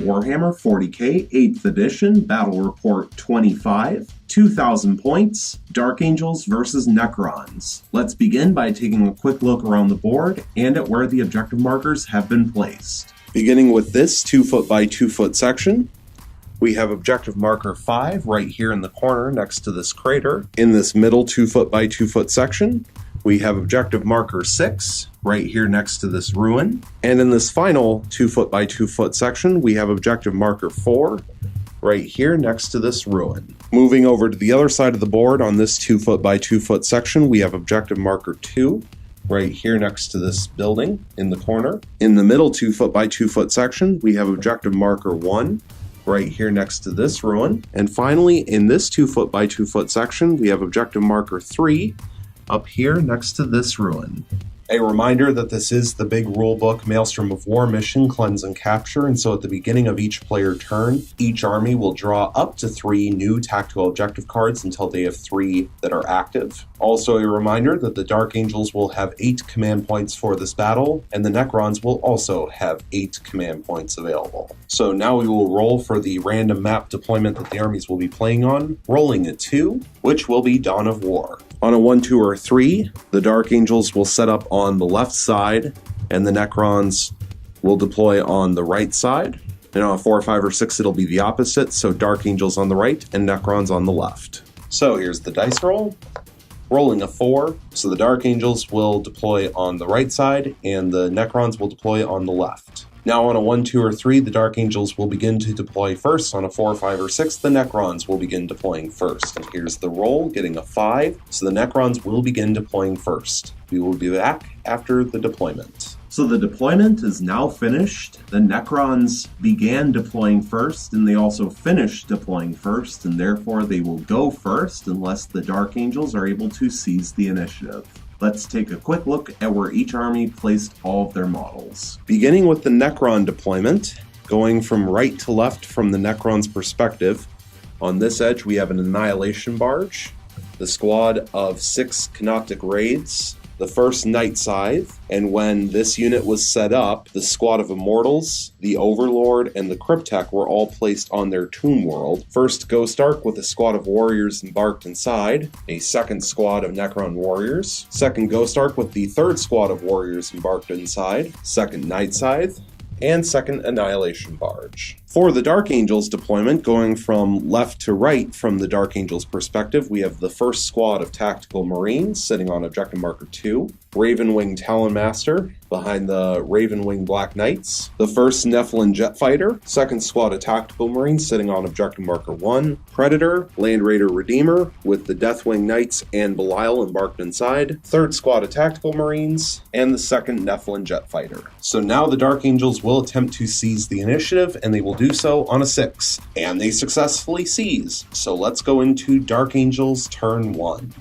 Warhammer 40k 8th edition Battle Report 25, 2,000 points, Dark Angels versus Necrons. Let's begin by taking a quick look around the board and at where the objective markers have been placed. Beginning with this 2 foot by 2 foot section, we have objective marker 5 right here in the corner next to this crater. In this middle 2 foot by 2 foot section, we have objective marker 6 right here next to this ruin. And in this final 2 foot by 2 foot section, we have objective marker 4 right here next to this ruin. Moving over to the other side of the board on this 2 foot by 2 foot section, we have objective marker 2 right here next to this building in the corner. In the middle 2 foot by 2 foot section, we have objective marker 1 right here next to this ruin. And finally, in this 2 foot by 2 foot section, we have objective marker 3 up here next to this ruin. A reminder that this is the big rulebook Maelstrom of War mission, Cleanse and Capture, and so at the beginning of each player turn, each army will draw up to 3 new tactical objective cards until they have 3 that are active. Also a reminder that the Dark Angels will have 8 command points for this battle, and the Necrons will also have 8 command points available. So now we will roll for the random map deployment that the armies will be playing on, rolling a 2, which will be Dawn of War. On a 1, 2, or 3, the Dark Angels will set up on the left side, and the Necrons will deploy on the right side. And on a 4, 5, or 6, it'll be the opposite, so Dark Angels on the right and Necrons on the left. So here's the dice roll. Rolling a 4, so the Dark Angels will deploy on the right side, and the Necrons will deploy on the left. Now on a 1, 2, or 3, the Dark Angels will begin to deploy first. On a 4, 5, or 6, the Necrons will begin deploying first. And here's the roll, getting a 5, so the Necrons will begin deploying first. We will be back after the deployment. So the deployment is now finished. The Necrons began deploying first, and they also finished deploying first, and therefore they will go first unless the Dark Angels are able to seize the initiative. Let's take a quick look at where each army placed all of their models. Beginning with the Necron deployment, going from right to left from the Necron's perspective, on this edge we have an Annihilation Barge, the squad of 6 Canoptic Raids, the first Night Scythe, and when this unit was set up, the squad of Immortals, the Overlord, and the Cryptek were all placed on their Tomb World. First Ghost Ark with a squad of warriors embarked inside, a second squad of Necron warriors, second Ghost Ark with the third squad of warriors embarked inside, second Night Scythe, and second Annihilation Barge. For the Dark Angels deployment, going from left to right from the Dark Angels perspective, we have the first squad of Tactical Marines sitting on objective marker 2, Ravenwing Talonmaster behind the Ravenwing Black Knights, the first Nephilim Jet Fighter, second squad of Tactical Marines sitting on objective marker 1, Predator, Land Raider Redeemer with the Deathwing Knights and Belial embarked inside, third squad of Tactical Marines, and the second Nephilim Jet Fighter. So now the Dark Angels will attempt to seize the initiative, and they will do so on a 6, and they successfully seize. So let's go into Dark Angels turn 1.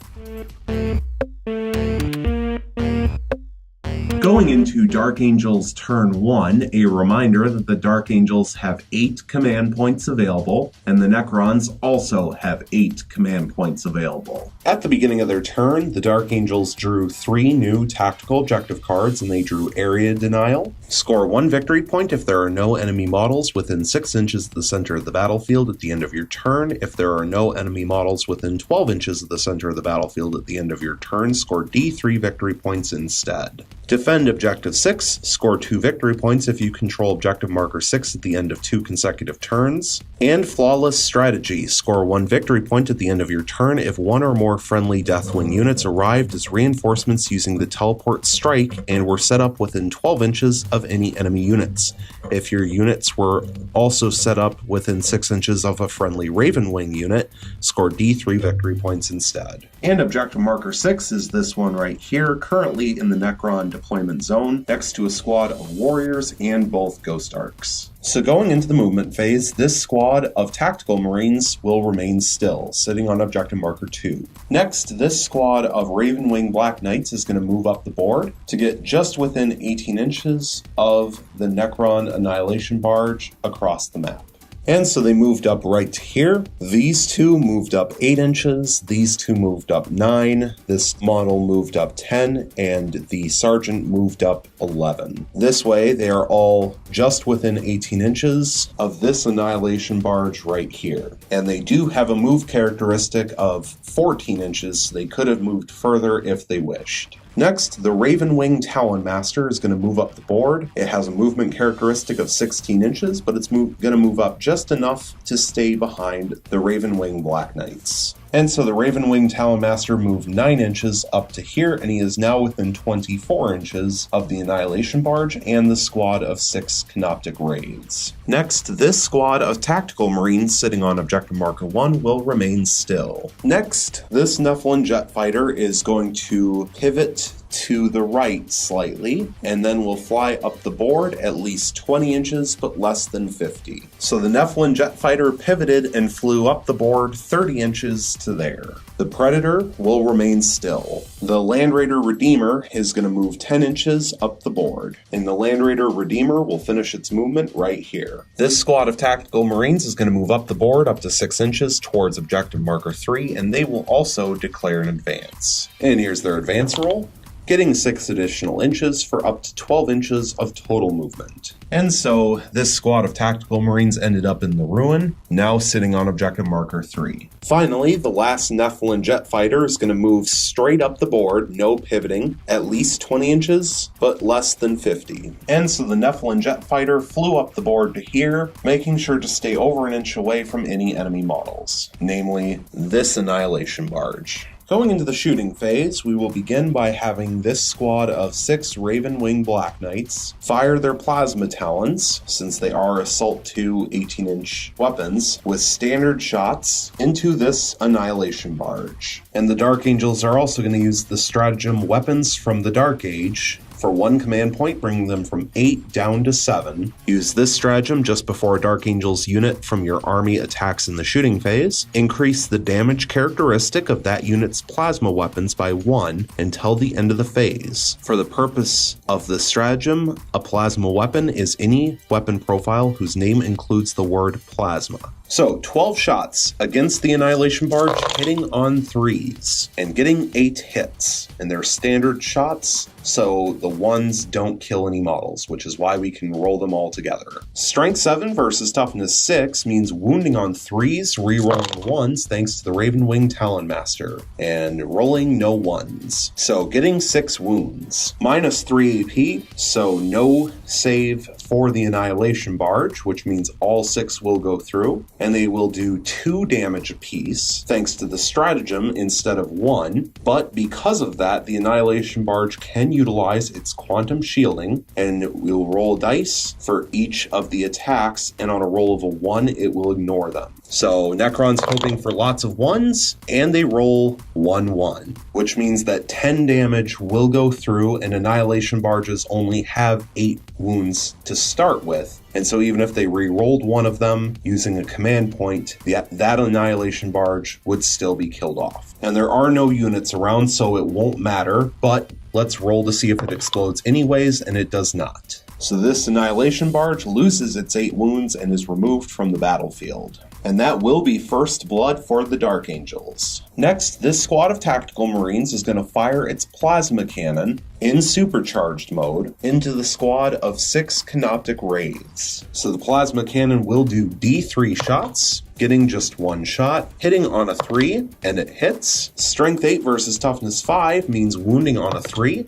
Going into Dark Angels turn 1, a reminder that the Dark Angels have 8 command points available, and the Necrons also have 8 command points available. At the beginning of their turn, the Dark Angels drew 3 new tactical objective cards, and they drew Area Denial. Score 1 victory point if there are no enemy models within 6 inches of the center of the battlefield at the end of your turn. If there are no enemy models within 12 inches of the center of the battlefield at the end of your turn, score D3 victory points instead. Defend Objective 6, score 2 victory points if you control Objective Marker 6 at the end of 2 consecutive turns. And Flawless Strategy, score 1 victory point at the end of your turn if 1 or more friendly Deathwing units arrived as reinforcements using the Teleport Strike and were set up within 12 inches of any enemy units. If your units were also set up within 6 inches of a friendly Ravenwing unit, score D3 victory points instead. And Objective Marker 6 is this one right here, currently in the Necron deployment zone, next to a squad of warriors and both Ghost Arks. So going into the movement phase, this squad of Tactical Marines will remain still, sitting on Objective Marker 2. Next, this squad of Ravenwing Black Knights is going to move up the board to get just within 18 inches of the Necron Annihilation Barge across the map. And so they moved up right to here. These two moved up 8 inches, these two moved up 9, this model moved up 10, and the sergeant moved up 11. This way, they are all just within 18 inches of this Annihilation Barge right here. And they do have a move characteristic of 14 inches, so they could have moved further if they wished. Next, the Ravenwing Talon Master is going to move up the board. It has a movement characteristic of 16 inches, but it's going to move up just enough to stay behind the Ravenwing Black Knights. And so the Ravenwing Talon Master moved 9 inches up to here, and he is now within 24 inches of the Annihilation Barge and the squad of 6 Canoptic Raids. Next, this squad of Tactical Marines sitting on Objective Marker 1 will remain still. Next, this Nephilim Jet Fighter is going to pivot to the right slightly, and then will fly up the board at least 20 inches, but less than 50. So the Nephilim Jet Fighter pivoted and flew up the board 30 inches to there. The Predator will remain still. The Land Raider Redeemer is going to move 10 inches up the board, and the Land Raider Redeemer will finish its movement right here. This squad of Tactical Marines is going to move up the board up to 6 inches towards Objective Marker 3, and they will also declare an advance. And here's their advance roll, getting 6 additional inches for up to 12 inches of total movement. And so this squad of Tactical Marines ended up in the ruin, now sitting on Objective Marker 3. Finally, the last Nephilim Jet Fighter is going to move straight up the board, no pivoting, at least 20 inches, but less than 50. And so the Nephilim Jet Fighter flew up the board to here, making sure to stay over an inch away from any enemy models, namely this Annihilation Barge. Going into the shooting phase, we will begin by having this squad of 6 Ravenwing Black Knights fire their plasma talons, since they are Assault 2 18-inch weapons, with standard shots into this Annihilation Barge. And the Dark Angels are also going to use the stratagem Weapons from the Dark Age for 1 command point, bringing them from 8 down to 7. Use this stratagem just before a Dark Angel's unit from your army attacks in the shooting phase. Increase the damage characteristic of that unit's plasma weapons by 1 until the end of the phase. For the purpose of this stratagem, a plasma weapon is any weapon profile whose name includes the word plasma. So 12 shots against the Annihilation Barge, hitting on 3s and getting 8 hits, and they're standard shots, so the 1s don't kill any models, which is why we can roll them all together. Strength 7 versus Toughness 6 means wounding on 3s, rerolling 1s thanks to the Ravenwing Talon Master, and rolling no 1s. So getting 6 wounds. Minus 3 AP, so no save for the Annihilation Barge, which means all 6 will go through, and they will do 2 damage apiece, thanks to the stratagem instead of 1, but because of that, the Annihilation Barge can utilize its quantum shielding, and we'll roll dice for each of the attacks, and on a roll of a 1, it will ignore them. So Necron's hoping for lots of 1s, and they roll 1-1, which means that 10 damage will go through, and Annihilation Barges only have 8 wounds to start with. And so even if they re-rolled one of them using a command point, that Annihilation Barge would still be killed off. And there are no units around, so it won't matter, but let's roll to see if it explodes anyways, and it does not. So this Annihilation Barge loses its 8 wounds and is removed from the battlefield. And that will be first blood for the Dark Angels. Next, this squad of Tactical Marines is going to fire its plasma cannon in supercharged mode into the squad of 6 Canoptic Raids. So the plasma cannon will do D3 shots, getting just 1 shot, hitting on a 3, and it hits. Strength 8 versus Toughness 5 means wounding on a 3,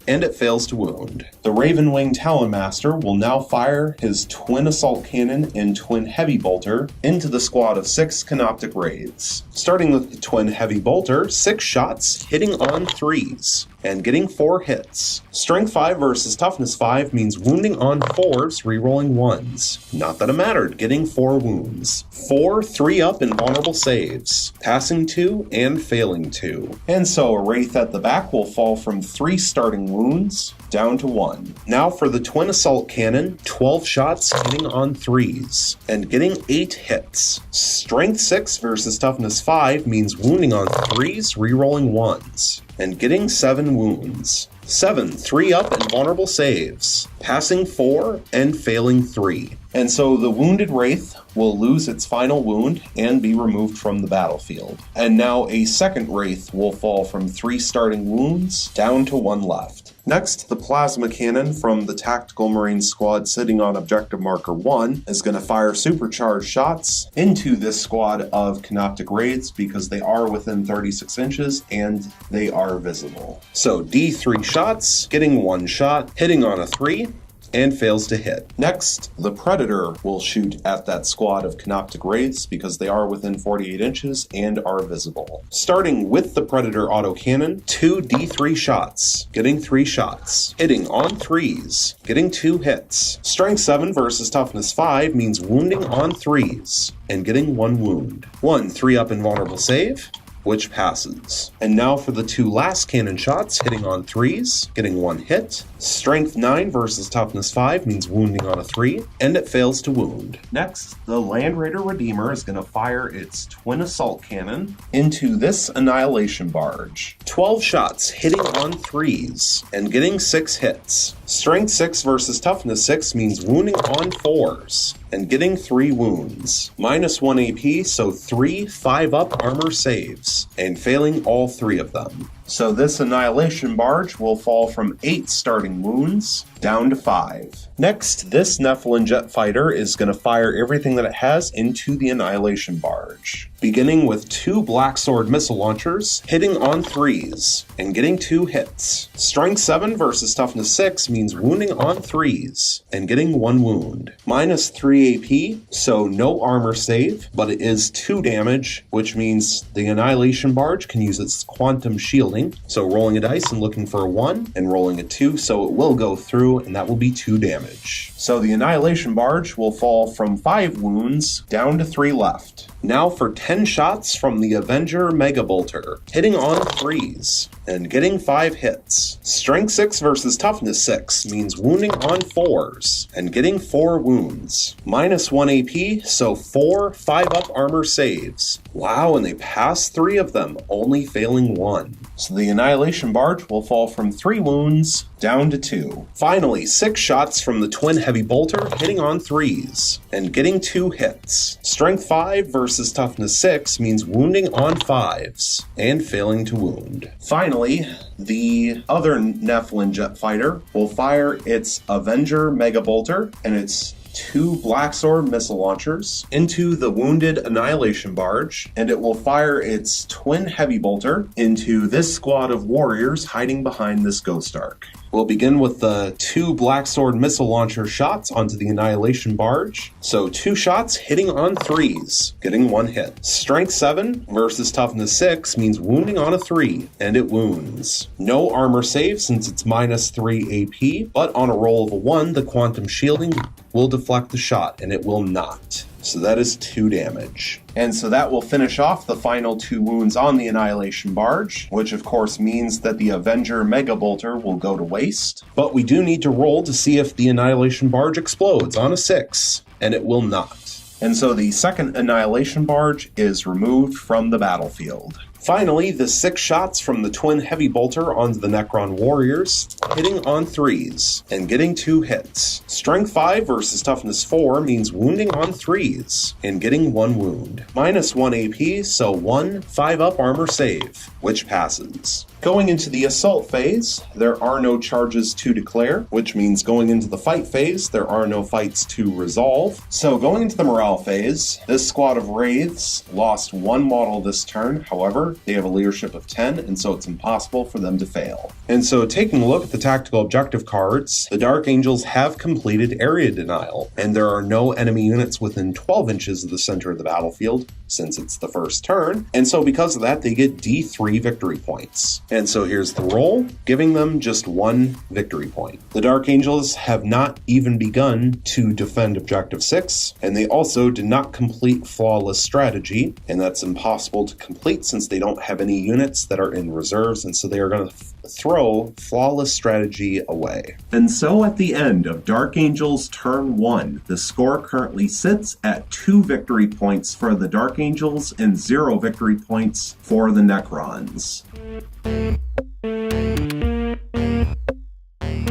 and it fails to wound. The Ravenwing Talon Master will now fire his twin assault cannon and twin heavy bolter into the squad of 6 Canoptic Raids. Starting with the twin heavy bolter, 6 shots, hitting on 3s, and getting 4 hits. Strength 5 versus Toughness 5 means wounding on 4s, rerolling 1s. Not that it mattered, getting 4 wounds. 4 3-up invulnerable saves, passing 2 and failing 2. And so a Wraith at the back will fall from 3 starting wounds down to 1. Now for the twin assault cannon, 12 shots hitting on 3s and getting 8 hits. Strength 6 versus Toughness 5 means wounding on 3s, rerolling 1s and getting 7 wounds. 7 3-up invulnerable saves, passing 4 and failing 3. And so the wounded Wraith will lose its final wound and be removed from the battlefield. And now a second Wraith will fall from 3 starting wounds down to 1 left. Next, the plasma cannon from the Tactical Marine Squad sitting on Objective Marker 1 is going to fire supercharged shots into this squad of Canoptic Wraiths because they are within 36 inches and they are visible. So D3 shots, getting 1 shot, hitting on a 3, and fails to hit. Next, the Predator will shoot at that squad of Canoptic Wraiths because they are within 48 inches and are visible. Starting with the Predator autocannon, 2 D3 shots, getting 3 shots, hitting on 3s, getting 2 hits. Strength 7 versus Toughness 5 means wounding on 3s and getting 1 wound. 1 3-up invulnerable save, which passes. And now for the 2 last cannon shots, hitting on 3s, getting 1 hit. Strength 9 versus Toughness 5 means wounding on a 3, and it fails to wound. Next, the Land Raider Redeemer is going to fire its twin assault cannon into this Annihilation Barge. 12 shots, hitting on 3s, and getting 6 hits. Strength 6 versus Toughness 6 means wounding on 4s, and getting 3 wounds. Minus 1 AP, so 3 5-up armor saves, and failing all 3 of them. So this Annihilation Barge will fall from 8 starting wounds down to 5. Next, this Nephilim Jet Fighter is going to fire everything that it has into the Annihilation Barge. Beginning with 2 Black Sword missile launchers, hitting on 3s, and getting 2 hits. Strength 7 versus Toughness 6 means wounding on 3s, and getting 1 wound. Minus 3 AP, so no armor save, but it is 2 damage, which means the Annihilation Barge can use its quantum shielding. So rolling a dice and looking for a 1, and rolling a 2, so it will go through, and that will be 2 damage. So the Annihilation Barge will fall from 5 wounds down to 3 left. Now for 10 shots from the Avenger Mega Bolter, hitting on 3s, and getting 5 hits. Strength 6 versus Toughness 6 means wounding on 4s, and getting 4 wounds. Minus 1 AP, so 4 5-up armor saves. Wow, and they pass 3 of them, only failing 1. So the Annihilation Barge will fall from 3 wounds down to 2. Finally, 6 shots from the Twin Heavy Bolter, hitting on 3s, and getting 2 hits. Strength 5 versus Toughness 6 means wounding on 5s, and failing to wound. Finally, the other Nephilim Jet Fighter will fire its Avenger Mega Bolter and its 2 Black Sword missile launchers into the wounded Annihilation Barge, and it will fire its twin heavy bolter into this squad of warriors hiding behind this Ghost Ark. We'll begin with the 2 Black Sword missile launcher shots onto the Annihilation Barge. So 2 shots hitting on 3s, getting 1 hit. Strength 7 versus Toughness 6 means wounding on a 3, and it wounds. No armor save since it's minus 3 AP, but on a roll of a 1, the quantum shielding will deflect the shot, and it will not. So that is 2 damage. And so that will finish off the final 2 wounds on the Annihilation Barge, which of course means that the Avenger Mega Bolter will go to waste. But we do need to roll to see if the Annihilation Barge explodes on a 6, and it will not. And so the second Annihilation Barge is removed from the battlefield. Finally, the 6 shots from the Twin Heavy Bolter onto the Necron Warriors, hitting on 3s, and getting 2 hits. Strength 5 versus Toughness 4 means wounding on 3s, and getting 1 wound. Minus 1 AP, so 1 5-up armor save, which passes. Going into the assault phase, there are no charges to declare, which means going into the fight phase, there are no fights to resolve. So going into the morale phase, this squad of Wraiths lost 1 model this turn. However, they have a leadership of 10, and so it's impossible for them to fail. And so taking a look at the tactical objective cards, the Dark Angels have completed area denial, and there are no enemy units within 12 inches of the center of the battlefield, since it's the first turn, and so because of that, they get D3 victory points. And so here's the roll, giving them just 1 victory point. The Dark Angels have not even begun to defend Objective 6, and they also did not complete Flawless Strategy, and that's impossible to complete since they don't have any units that are in reserves, and so they are going to throw Flawless Strategy away. And so at the end of Dark Angels turn 1, the score currently sits at 2 victory points for the Dark Angels and 0 victory points for the Necrons.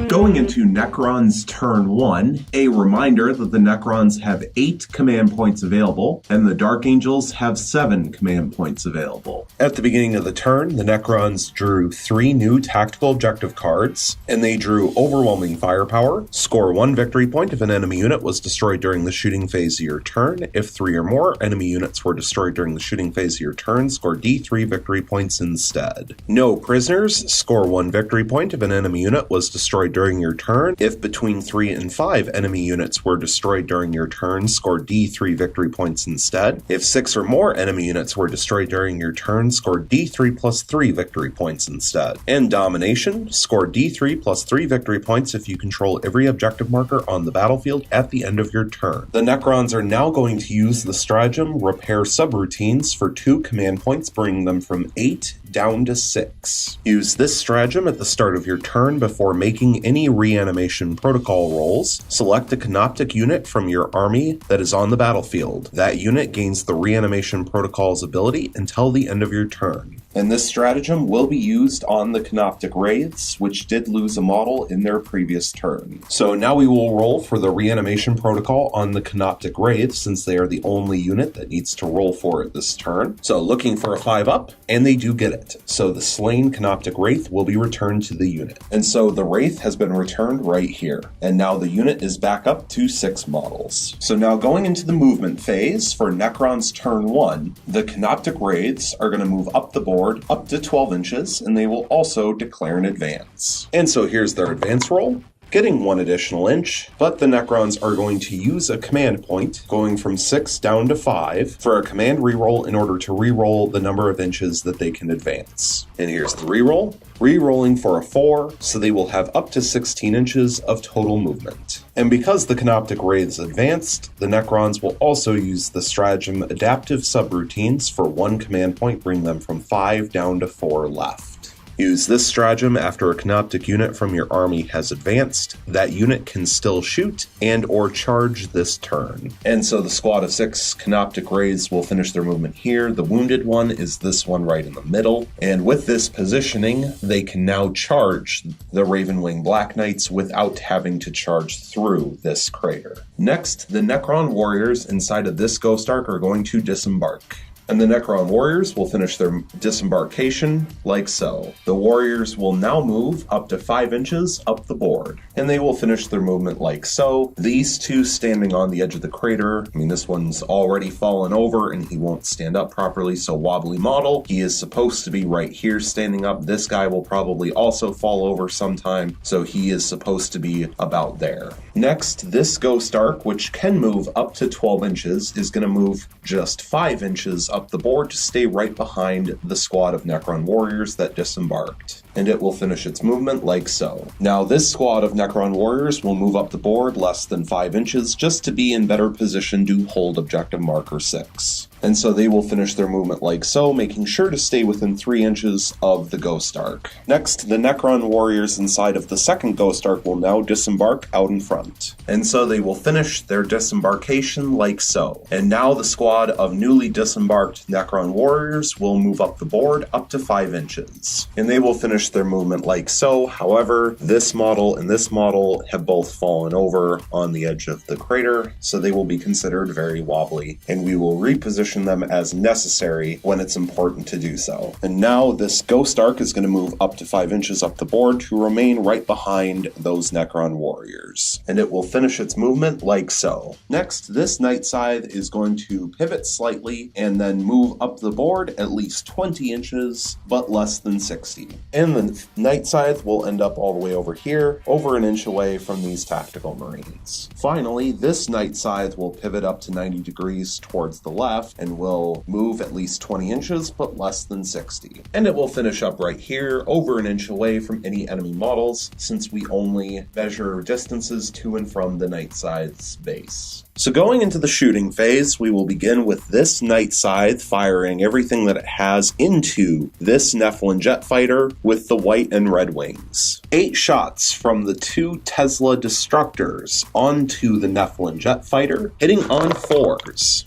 Going going into Necrons Turn 1, a reminder that the Necrons have 8 command points available, and the Dark Angels have 7 command points available. At the beginning of the turn, the Necrons drew 3 new tactical objective cards, and they drew Overwhelming Firepower, score 1 victory point if an enemy unit was destroyed during the shooting phase of your turn. If 3 or more enemy units were destroyed during the shooting phase of your turn, score D3 victory points instead. No prisoners, score 1 victory point if an enemy unit was destroyed during your turn. If between 3 and 5 enemy units were destroyed during your turn, score D3 victory points instead. If 6 or more enemy units were destroyed during your turn, score D3 plus 3 victory points instead. And Domination, score D3 plus 3 victory points if you control every objective marker on the battlefield at the end of your turn. The Necrons are now going to use the stratagem Repair Subroutines for 2 command points, bringing them from 8 down to 6. Use this stratagem at the start of your turn before making any reanimation protocol rolls. Select a Canoptic unit from your army that is on the battlefield. That unit gains the reanimation protocol's ability until the end of your turn. And this stratagem will be used on the Canoptic Wraiths, which did lose a model in their previous turn. So now we will roll for the reanimation protocol on the Canoptic Wraiths, since they are the only unit that needs to roll for it this turn. So looking for a 5-up, and they do get it. So the slain Canoptic Wraith will be returned to the unit. And so the Wraith has been returned right here. And now the unit is back up to 6 models. So now going into the movement phase for Necrons Turn 1, the Canoptic Wraiths are going to move up the board up to 12 inches, and they will also declare an advance. And so here's their advance roll, getting 1 additional inch, but the Necrons are going to use a command point, going from 6 down to 5, for a command reroll in order to reroll the number of inches that they can advance. And here's the reroll, rerolling for a 4, so they will have up to 16 inches of total movement. And because the Canoptic Wraiths advanced, the Necrons will also use the stratagem Adaptive Subroutines for 1 command point, bring them from 5 down to 4 left. Use this stratagem after a Canoptic unit from your army has advanced. That unit can still shoot and or charge this turn. And so the squad of 6 Canoptic Wraiths will finish their movement here. The wounded one is this one right in the middle. And with this positioning, they can now charge the Ravenwing Black Knights without having to charge through this crater. Next, the Necron warriors inside of this Ghost Ark are going to disembark. And the Necron warriors will finish their disembarkation like so. The warriors will now move up to 5 inches up the board, and they will finish their movement like so. These 2 standing on the edge of the crater, this one's already fallen over and he won't stand up properly, so wobbly model. He is supposed to be right here standing up. This guy will probably also fall over sometime, so he is supposed to be about there. Next, this Ghost Ark, which can move up to 12 inches, is going to move just 5 inches up the board to stay right behind the squad of Necron warriors that disembarked. And it will finish its movement like so. Now this squad of Necron warriors will move up the board less than 5 inches just to be in better position to hold objective marker 6. And so they will finish their movement like so, making sure to stay within 3 inches of the Ghost Ark. Next, the Necron warriors inside of the second Ghost Ark will now disembark out in front. And so they will finish their disembarkation like so. And now the squad of newly disembarked Necron warriors will move up the board up to 5 inches. And they will finish their movement like so. However, this model and this model have both fallen over on the edge of the crater, so they will be considered very wobbly, and we will reposition them as necessary when it's important to do so. And now this Ghost Ark is going to move up to 5 inches up the board to remain right behind those Necron warriors. And it will finish its movement like so. Next, this Night Scythe is going to pivot slightly and then move up the board at least 20 inches, but less than 60. And the Night Scythe will end up all the way over here, over an inch away from these Tactical Marines. Finally, this Night Scythe will pivot up to 90 degrees towards the left and will move at least 20 inches, but less than 60. And it will finish up right here, over an inch away from any enemy models, since we only measure distances to and from the Night Scythe's base. So going into the shooting phase, we will begin with this Night Scythe firing everything that it has into this Nephilim jet fighter with the white and red wings. 8 shots from the 2 Tesla destructors onto the Nephilim jet fighter, hitting on 4s.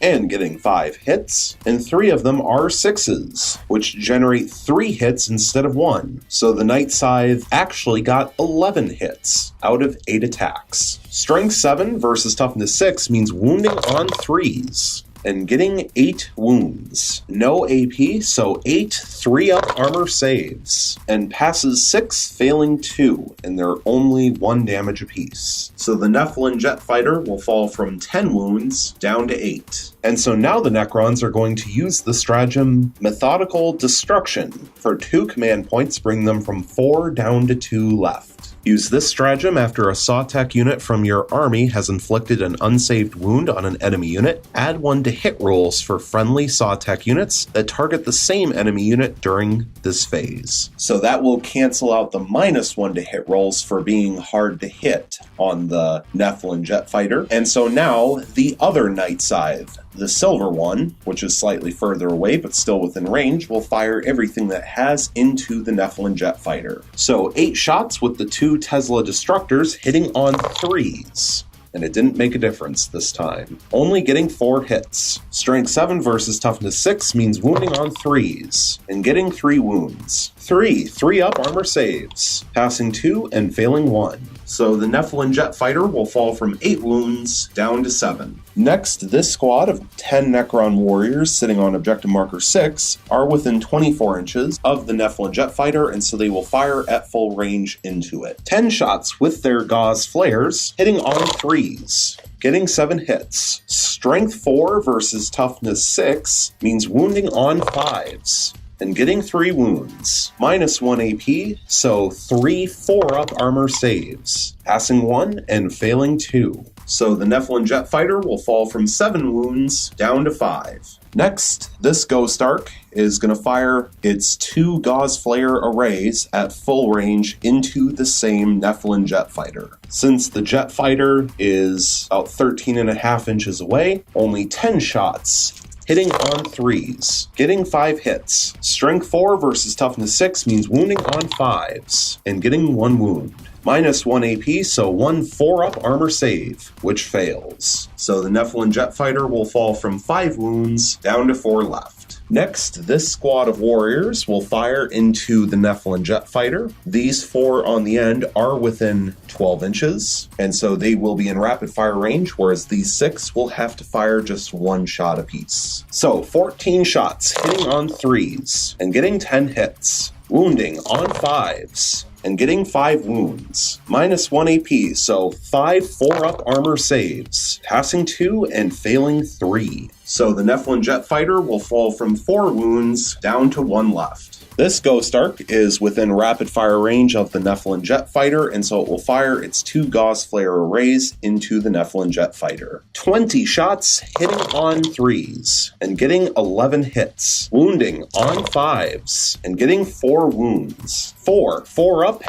and getting 5 hits, and 3 of them are 6s, which generate 3 hits instead of 1. So the Knight Scythe actually got 11 hits out of 8 attacks. Strength 7 versus Toughness 6 means wounding on 3s. And getting 8 wounds. No AP, so 8 3-up armor saves. And passes 6, failing 2, and they're only 1 damage apiece. So the Nephilim Jet Fighter will fall from 10 wounds down to 8. And so now the Necrons are going to use the stratagem Methodical Destruction. For 2 command points, bring them from 4 down to 2 left. Use this stratagem after a Sawtech unit from your army has inflicted an unsaved wound on an enemy unit. Add 1 to hit rolls for friendly Sawtech units that target the same enemy unit during this phase. So that will cancel out the -1 to hit rolls for being hard to hit on the Nephilim Jet Fighter. And so now the other Knight Scythe, the silver one, which is slightly further away but still within range, will fire everything that has into the Nephilim Jet Fighter. So 8 shots with the 2 Tesla Destructors hitting on 3s. And it didn't make a difference this time. Only getting 4 hits. Strength 7 versus Toughness 6 means wounding on 3s, and getting 3 wounds. 3 3-up armor saves, passing 2 and failing 1. So the Nephilim Jet Fighter will fall from 8 wounds down to 7. Next, this squad of 10 Necron warriors sitting on objective marker 6 are within 24 inches of the Nephilim Jet Fighter, and so they will fire at full range into it. 10 shots with their gauze flares, hitting on 3s. Getting 7 hits. Strength 4 versus Toughness 6 means wounding on 5s. And getting 3 wounds. -1 AP, so 3 4-up armor saves. Passing 1 and failing 2. So the Nephilim Jet Fighter will fall from 7 wounds down to 5. Next, this Ghost Arc is going to fire its 2 Gauze Flare arrays at full range into the same Nephilim Jet Fighter. Since the Jet Fighter is about 13.5 inches away, only 10 shots. Hitting on 3s, getting 5 hits. Strength 4 versus Toughness 6 means wounding on 5s, and getting 1 wound. -1 AP, so 1 4-up armor save, which fails. So the Nephilim Jet Fighter will fall from 5 wounds down to 4 left. Next, this squad of warriors will fire into the Nephilim Jet Fighter. These 4 on the end are within 12 inches, and so they will be in rapid fire range, whereas these 6 will have to fire just 1 shot apiece. So 14 shots hitting on 3s, and getting 10 hits. Wounding on 5s, and getting 5 wounds. -1 AP, so 5 4-up armor saves, passing 2 and failing 3. So the Nephilim Jet Fighter will fall from 4 wounds down to 1 left. This Ghost Arc is within rapid fire range of the Nephilim Jet Fighter, and so it will fire its 2 Gauze Flare arrays into the Nephilim Jet Fighter. 20 shots hitting on 3s, and getting 11 hits. Wounding on 5s, and getting 4 wounds. 4 4-up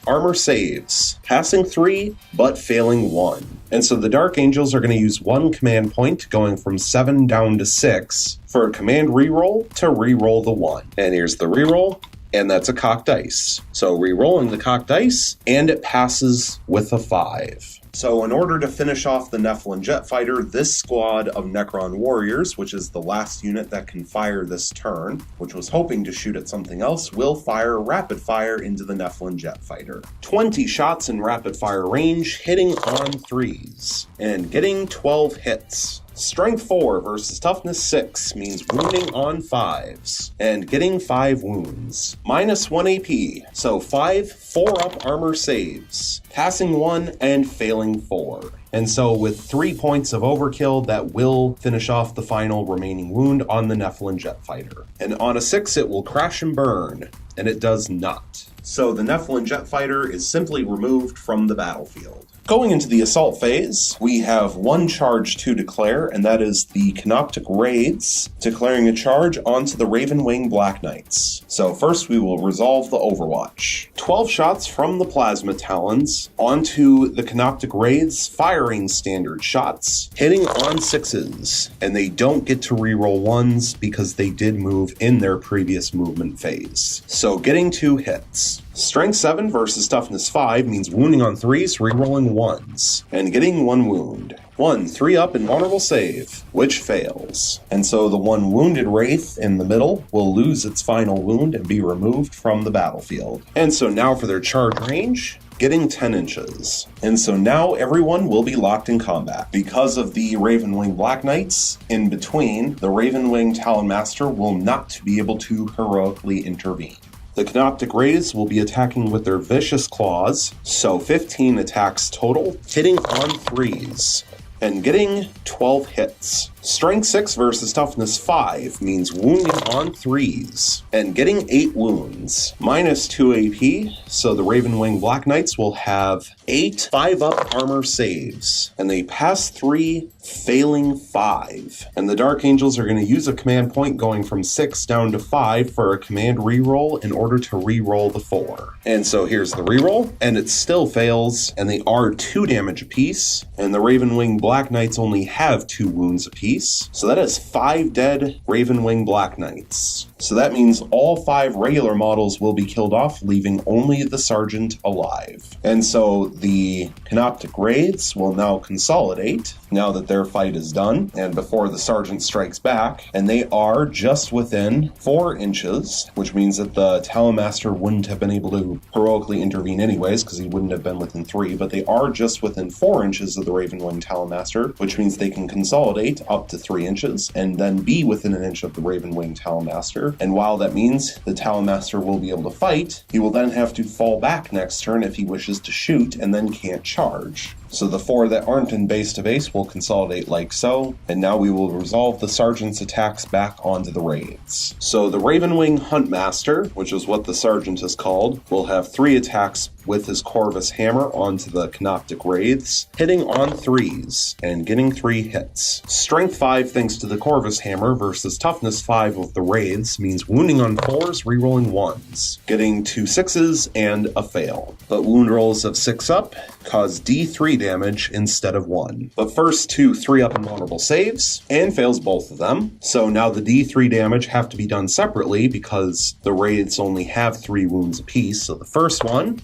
armor saves, passing 3, but failing 1. And so the Dark Angels are going to use 1 command point, going from 7 down to 6, for a command reroll to reroll the 1. And here's the reroll, and that's a cocked dice. So rerolling the cocked dice, and it passes with a 5. So in order to finish off the Nephilim Jet Fighter, this squad of Necron warriors, which is the last unit that can fire this turn, which was hoping to shoot at something else, will fire rapid fire into the Nephilim Jet Fighter. 20 shots in rapid fire range, hitting on 3s, and getting 12 hits. Strength 4 versus Toughness 6 means wounding on 5s, and getting 5 wounds. -1 AP, so 5 4-up armor saves, passing 1 and failing 4. And so with 3 points of overkill, that will finish off the final remaining wound on the Nephilim Jet Fighter. And on a 6, it will crash and burn, and it does not. So the Nephilim Jet Fighter is simply removed from the battlefield. Going into the assault phase, we have 1 charge to declare, and that is the Canoptic Raids, declaring a charge onto the Ravenwing Black Knights. So first we will resolve the Overwatch. 12 shots from the Plasma Talons onto the Canoptic Raids, firing standard shots, hitting on 6s, and they don't get to reroll 1s because they did move in their previous movement phase. So getting 2 hits. Strength 7 versus Toughness 5 means wounding on 3s, rerolling 1s, and getting 1 wound. 1 3-up invulnerable save, which fails. And so the 1 wounded Wraith in the middle will lose its final wound and be removed from the battlefield. And so now for their charge range, getting 10 inches. And so now everyone will be locked in combat. Because of the Ravenwing Black Knights in between, the Ravenwing Talon Master will not be able to heroically intervene. The Canoptic Wraiths will be attacking with their Vicious Claws, so 15 attacks total, hitting on 3s, and getting 12 hits. Strength 6 versus Toughness 5 means wounding on 3s, and getting 8 wounds. Minus 2 AP, so the Ravenwing Black Knights will have 8 5-up armor saves, and they pass 3, failing 5. And the Dark Angels are going to use a command point going from 6 down to 5 for a command reroll in order to reroll the 4. And so here's the reroll, and it still fails, and they are 2 damage apiece, and the Ravenwing Black Knights only have 2 wounds apiece. So that is 5 dead Ravenwing Black Knights. So that means all 5 regular models will be killed off, leaving only the Sergeant alive. And so the Canoptic Wraiths will now consolidate, now that their fight is done, and before the Sergeant strikes back, and they are just within 4 inches, which means that the Talon Master wouldn't have been able to heroically intervene anyways, because he wouldn't have been within 3, but they are just within 4 inches of the Ravenwing Talon Master, which means they can consolidate up to 3 inches, and then be within an inch of the Ravenwing Talon Master. And while that means the Talon Master will be able to fight, he will then have to fall back next turn if he wishes to shoot, and then can't charge. So the 4 that aren't in base to base will consolidate like so, and now we will resolve the Sergeant's attacks back onto the Wraiths. So the Ravenwing Huntmaster, which is what the Sergeant is called, will have 3 attacks with his Corvus Hammer onto the Canoptic Wraiths, hitting on 3s, and getting 3 hits. Strength 5 thanks to the Corvus Hammer versus Toughness 5 of the Wraiths means wounding on 4s, rerolling 1s, getting 2 6s and a fail. But wound rolls of 6 up cause D3 damage instead of 1. But first 2 3-up invulnerable saves, and fails both of them. So now the D3 damage have to be done separately because the Wraiths only have 3 wounds apiece. So the first one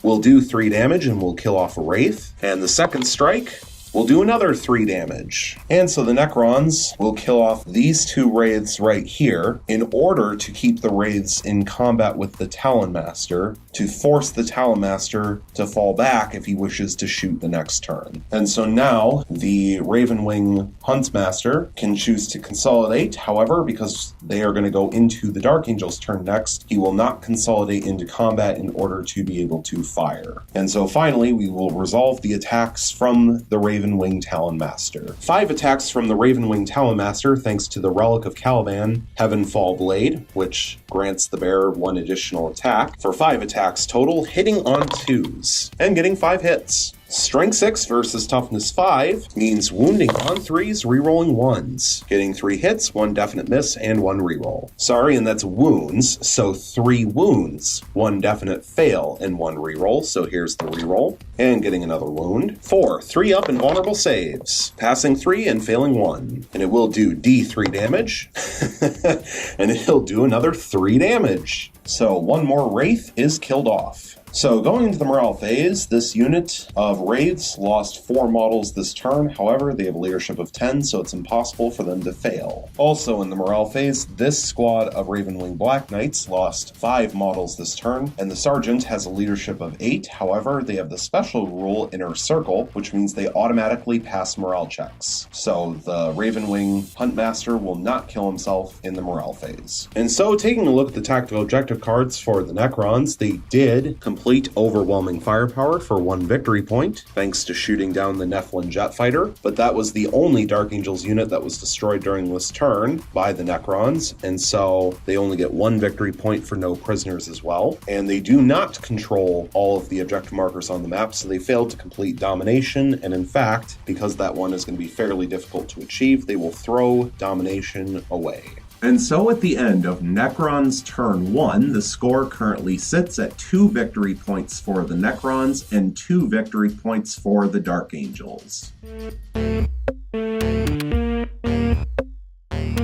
will do 3 damage and will kill off a Wraith. And the second strike will do another 3 damage. And so the Necrons will kill off these 2 Wraiths right here in order to keep the Wraiths in combat with the Talon Master, to force the Talon Master to fall back if he wishes to shoot the next turn. And so now the Ravenwing Huntmaster can choose to consolidate. However, because they are going to go into the Dark Angel's turn next, he will not consolidate into combat in order to be able to fire. And so finally, we will resolve the attacks from the Ravenwing Talon Master. 5 attacks from the Ravenwing Talon Master thanks to the Relic of Caliban, Heavenfall Blade, which grants the bearer 1 additional attack, for 5 attacks total, hitting on 2s, and getting 5 hits. Strength 6 versus Toughness 5 means wounding on 3s, rerolling 1s, getting 3 hits, 1 definite miss, and 1 reroll. Sorry, and that's wounds, so 3 wounds, 1 definite fail, and 1 reroll, so here's the reroll, and getting another wound. 4 3-up invulnerable saves, passing 3 and failing 1, and it will do D3 damage, and it'll do another 3 damage. So 1 more Wraith is killed off. So going into the morale phase, this unit of Wraiths lost 4 models this turn. However, they have a leadership of 10, so it's impossible for them to fail. Also in the morale phase, this squad of Ravenwing Black Knights lost 5 models this turn, and the Sergeant has a leadership of 8. However, they have the special rule Inner Circle, which means they automatically pass morale checks. So the Ravenwing Huntmaster will not kill himself in the morale phase. And so taking a look at the tactical objective cards for the Necrons, they did complete overwhelming firepower for 1 victory point, thanks to shooting down the Nephilim jet fighter, but that was the only Dark Angels unit that was destroyed during this turn by the Necrons, and so they only get 1 victory point for no prisoners as well, and they do not control all of the objective markers on the map, so they failed to complete domination, and in fact, because that one is going to be fairly difficult to achieve, they will throw domination away. And so at the end of Necrons Turn 1, the score currently sits at 2 victory points for the Necrons and 2 victory points for the Dark Angels.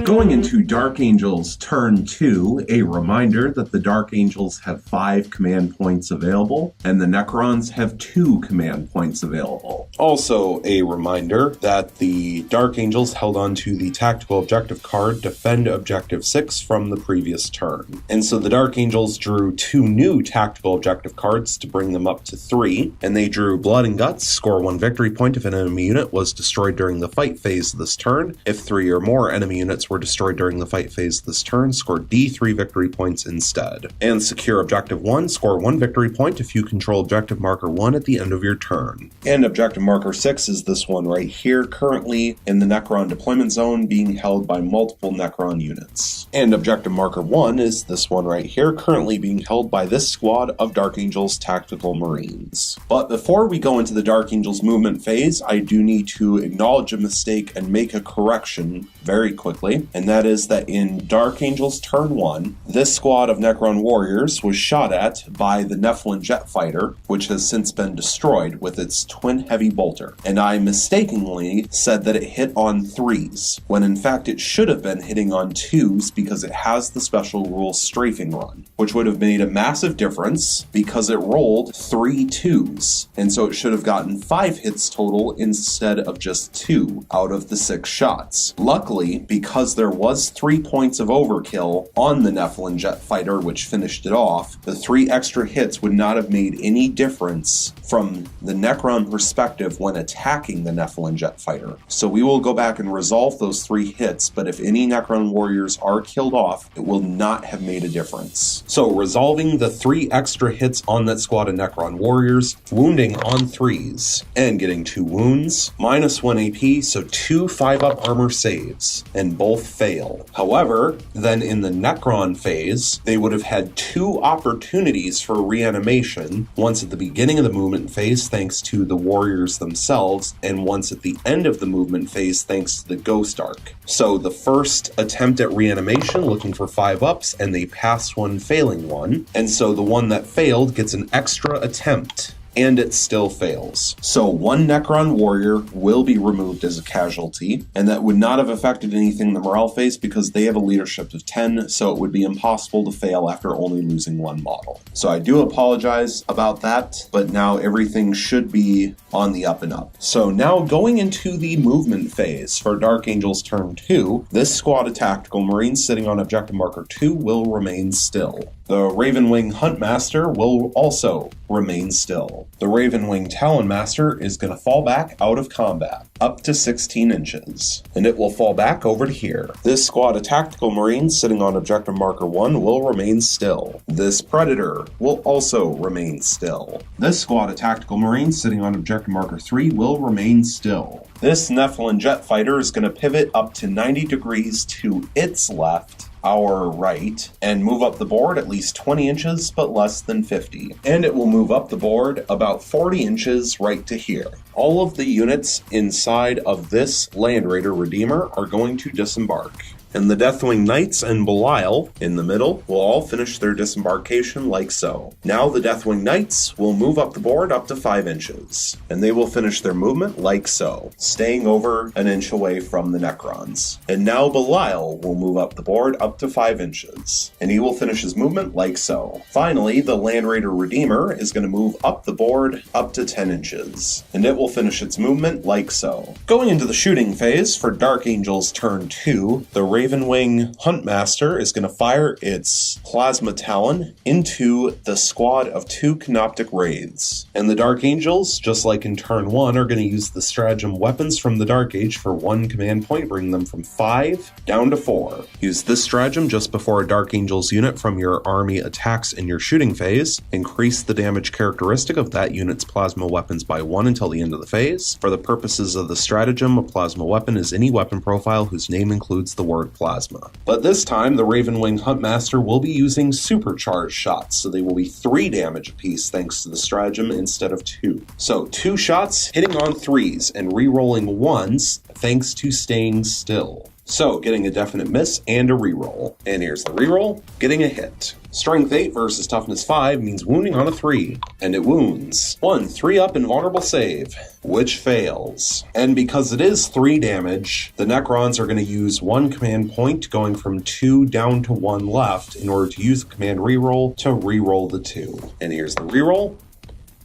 Going into Dark Angels Turn 2, a reminder that the Dark Angels have 5 command points available, and the Necrons have 2 command points available. Also a reminder that the Dark Angels held on to the tactical objective card Defend Objective 6 from the previous turn. And so the Dark Angels drew 2 new tactical objective cards to bring them up to 3, and they drew Blood and Guts, score 1 victory point if an enemy unit was destroyed during the fight phase of this turn. If 3 or more enemy units were destroyed during the fight phase this turn, score D3 victory points instead. And Secure Objective 1, score 1 victory point if you control Objective Marker 1 at the end of your turn. And Objective Marker 6 is this one right here, currently in the Necron deployment zone, being held by multiple Necron units. And Objective Marker 1 is this one right here, currently being held by this squad of Dark Angels Tactical Marines. But before we go into the Dark Angels movement phase, I do need to acknowledge a mistake and make a correction very quickly, and that is that in Dark Angels Turn 1, this squad of Necron warriors was shot at by the Nephilim jet fighter, which has since been destroyed with its twin heavy bolter, and I mistakenly said that it hit on 3s, when in fact it should have been hitting on 2s because it has the special rule Strafing Run, which would have made a massive difference because it rolled 3 2s, and so it should have gotten 5 hits total instead of just 2 out of the 6 shots. Luckily, because there was 3 points of overkill on the Nephilim jet fighter which finished it off, the 3 extra hits would not have made any difference from the Necron perspective when attacking the Nephilim jet fighter. So we will go back and resolve those 3 hits, but if any Necron warriors are killed off, it will not have made a difference. So resolving the 3 extra hits on that squad of Necron warriors, wounding on 3s, and getting 2 wounds, -1 AP, so 2 5-up armor saves, and both fail. However, then in the Necron phase, they would have had 2 opportunities for reanimation, once at the beginning of the movement phase thanks to the warriors themselves, and once at the end of the movement phase thanks to the Ghost Arc. So the first attempt at reanimation looking for 5-ups, and they passed one failing one, and so the one that failed gets an extra attempt, and it still fails. So 1 Necron warrior will be removed as a casualty, and that would not have affected anything in the morale phase because they have a leadership of 10, so it would be impossible to fail after only losing 1 model. So I do apologize about that, but now everything should be on the up and up. So now going into the movement phase for Dark Angels Turn 2, this squad of Tactical Marines sitting on Objective Marker 2 will remain still. The Ravenwing Huntmaster will also remain still. The Ravenwing Talonmaster is going to fall back out of combat, up to 16 inches, and it will fall back over to here. This squad of Tactical Marines sitting on Objective Marker 1 will remain still. This Predator will also remain still. This squad of Tactical Marines sitting on Objective Marker 3 will remain still. This Nephilim jet fighter is going to pivot up to 90 degrees to its left, our right, and move up the board at least 20 inches but less than 50. And it will move up the board about 40 inches right to here. All of the units inside of this Land Raider Redeemer are going to disembark. And the Deathwing Knights and Belial in the middle will all finish their disembarkation like so. Now the Deathwing Knights will move up the board up to 5 inches, and they will finish their movement like so, staying over an inch away from the Necrons. And now Belial will move up the board up to 5 inches, and he will finish his movement like so. Finally, the Land Raider Redeemer is going to move up the board up to 10 inches, and it will finish its movement like so. Going into the shooting phase for Dark Angels Turn 2, the Ravenwing Huntmaster is going to fire its Plasma Talon into the squad of 2 Canoptic Wraiths. And the Dark Angels, just like in Turn 1, are going to use the stratagem Weapons from the Dark Age for 1 command point, bringing them from 5 down to 4. Use this stratagem just before a Dark Angels unit from your army attacks in your shooting phase. Increase the damage characteristic of that unit's plasma weapons by 1 until the end of the phase. For the purposes of the stratagem, a plasma weapon is any weapon profile whose name includes the word plasma. But this time, the Ravenwing Huntmaster will be using supercharged shots, so they will be 3 damage apiece thanks to the stratagem instead of 2. So 2 shots hitting on 3s and re-rolling 1s thanks to staying still. So getting a definite miss and a reroll. And here's the reroll, getting a hit. Strength 8 versus Toughness 5 means wounding on a 3, and it wounds. 1 3-up invulnerable save, which fails. And because it is 3 damage, the Necrons are going to use 1 command point going from 2 down to 1 left in order to use a command reroll to reroll the 2. And here's the reroll,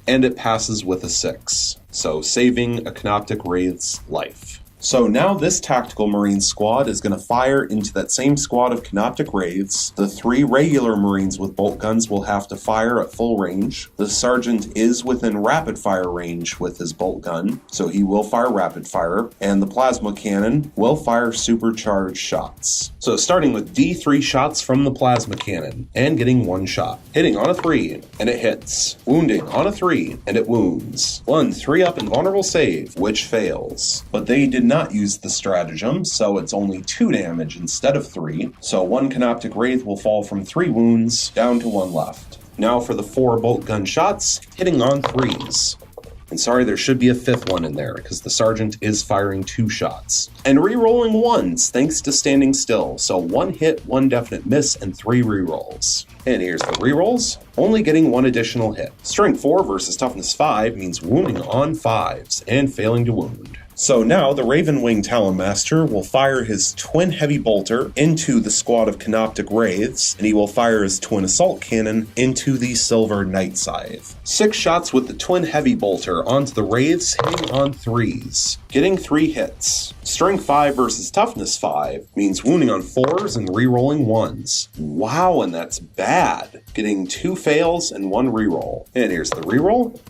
and it passes with a 6. So saving a Canoptic Wraith's life. So now this Tactical Marine squad is going to fire into that same squad of Canoptic Wraiths. The 3 regular Marines with bolt guns will have to fire at full range. The Sergeant is within rapid fire range with his bolt gun, so he will fire rapid fire. And the Plasma Cannon will fire supercharged shots. So starting with D3 shots from the Plasma Cannon, and getting 1 shot. Hitting on a 3, and it hits. Wounding on a 3, and it wounds. 1 3-up invulnerable save, which fails. But they did not use the stratagem, so it's only 2 damage instead of 3. So 1 Canoptic Wraith will fall from 3 wounds down to 1 left. Now for the 4 bolt gun shots, hitting on 3s. And sorry, there should be a 5th one in there, because the Sergeant is firing 2 shots. And re-rolling 1s, thanks to standing still. So 1 hit, 1 definite miss, and 3 re-rolls. And here's the re-rolls, only getting 1 additional hit. Strength 4 versus Toughness 5 means wounding on 5s, and failing to wound. So now the Ravenwing Talonmaster will fire his twin heavy bolter into the squad of Canoptic Wraiths, and he will fire his twin assault cannon into the Silver Night Scythe. 6 shots with the twin heavy bolter onto the Wraiths, hitting on 3s, getting 3 hits. Strength 5 versus Toughness 5 means wounding on 4s and re-rolling 1s. Wow, and that's bad. Getting 2 fails and 1 re-roll. And here's the re-roll.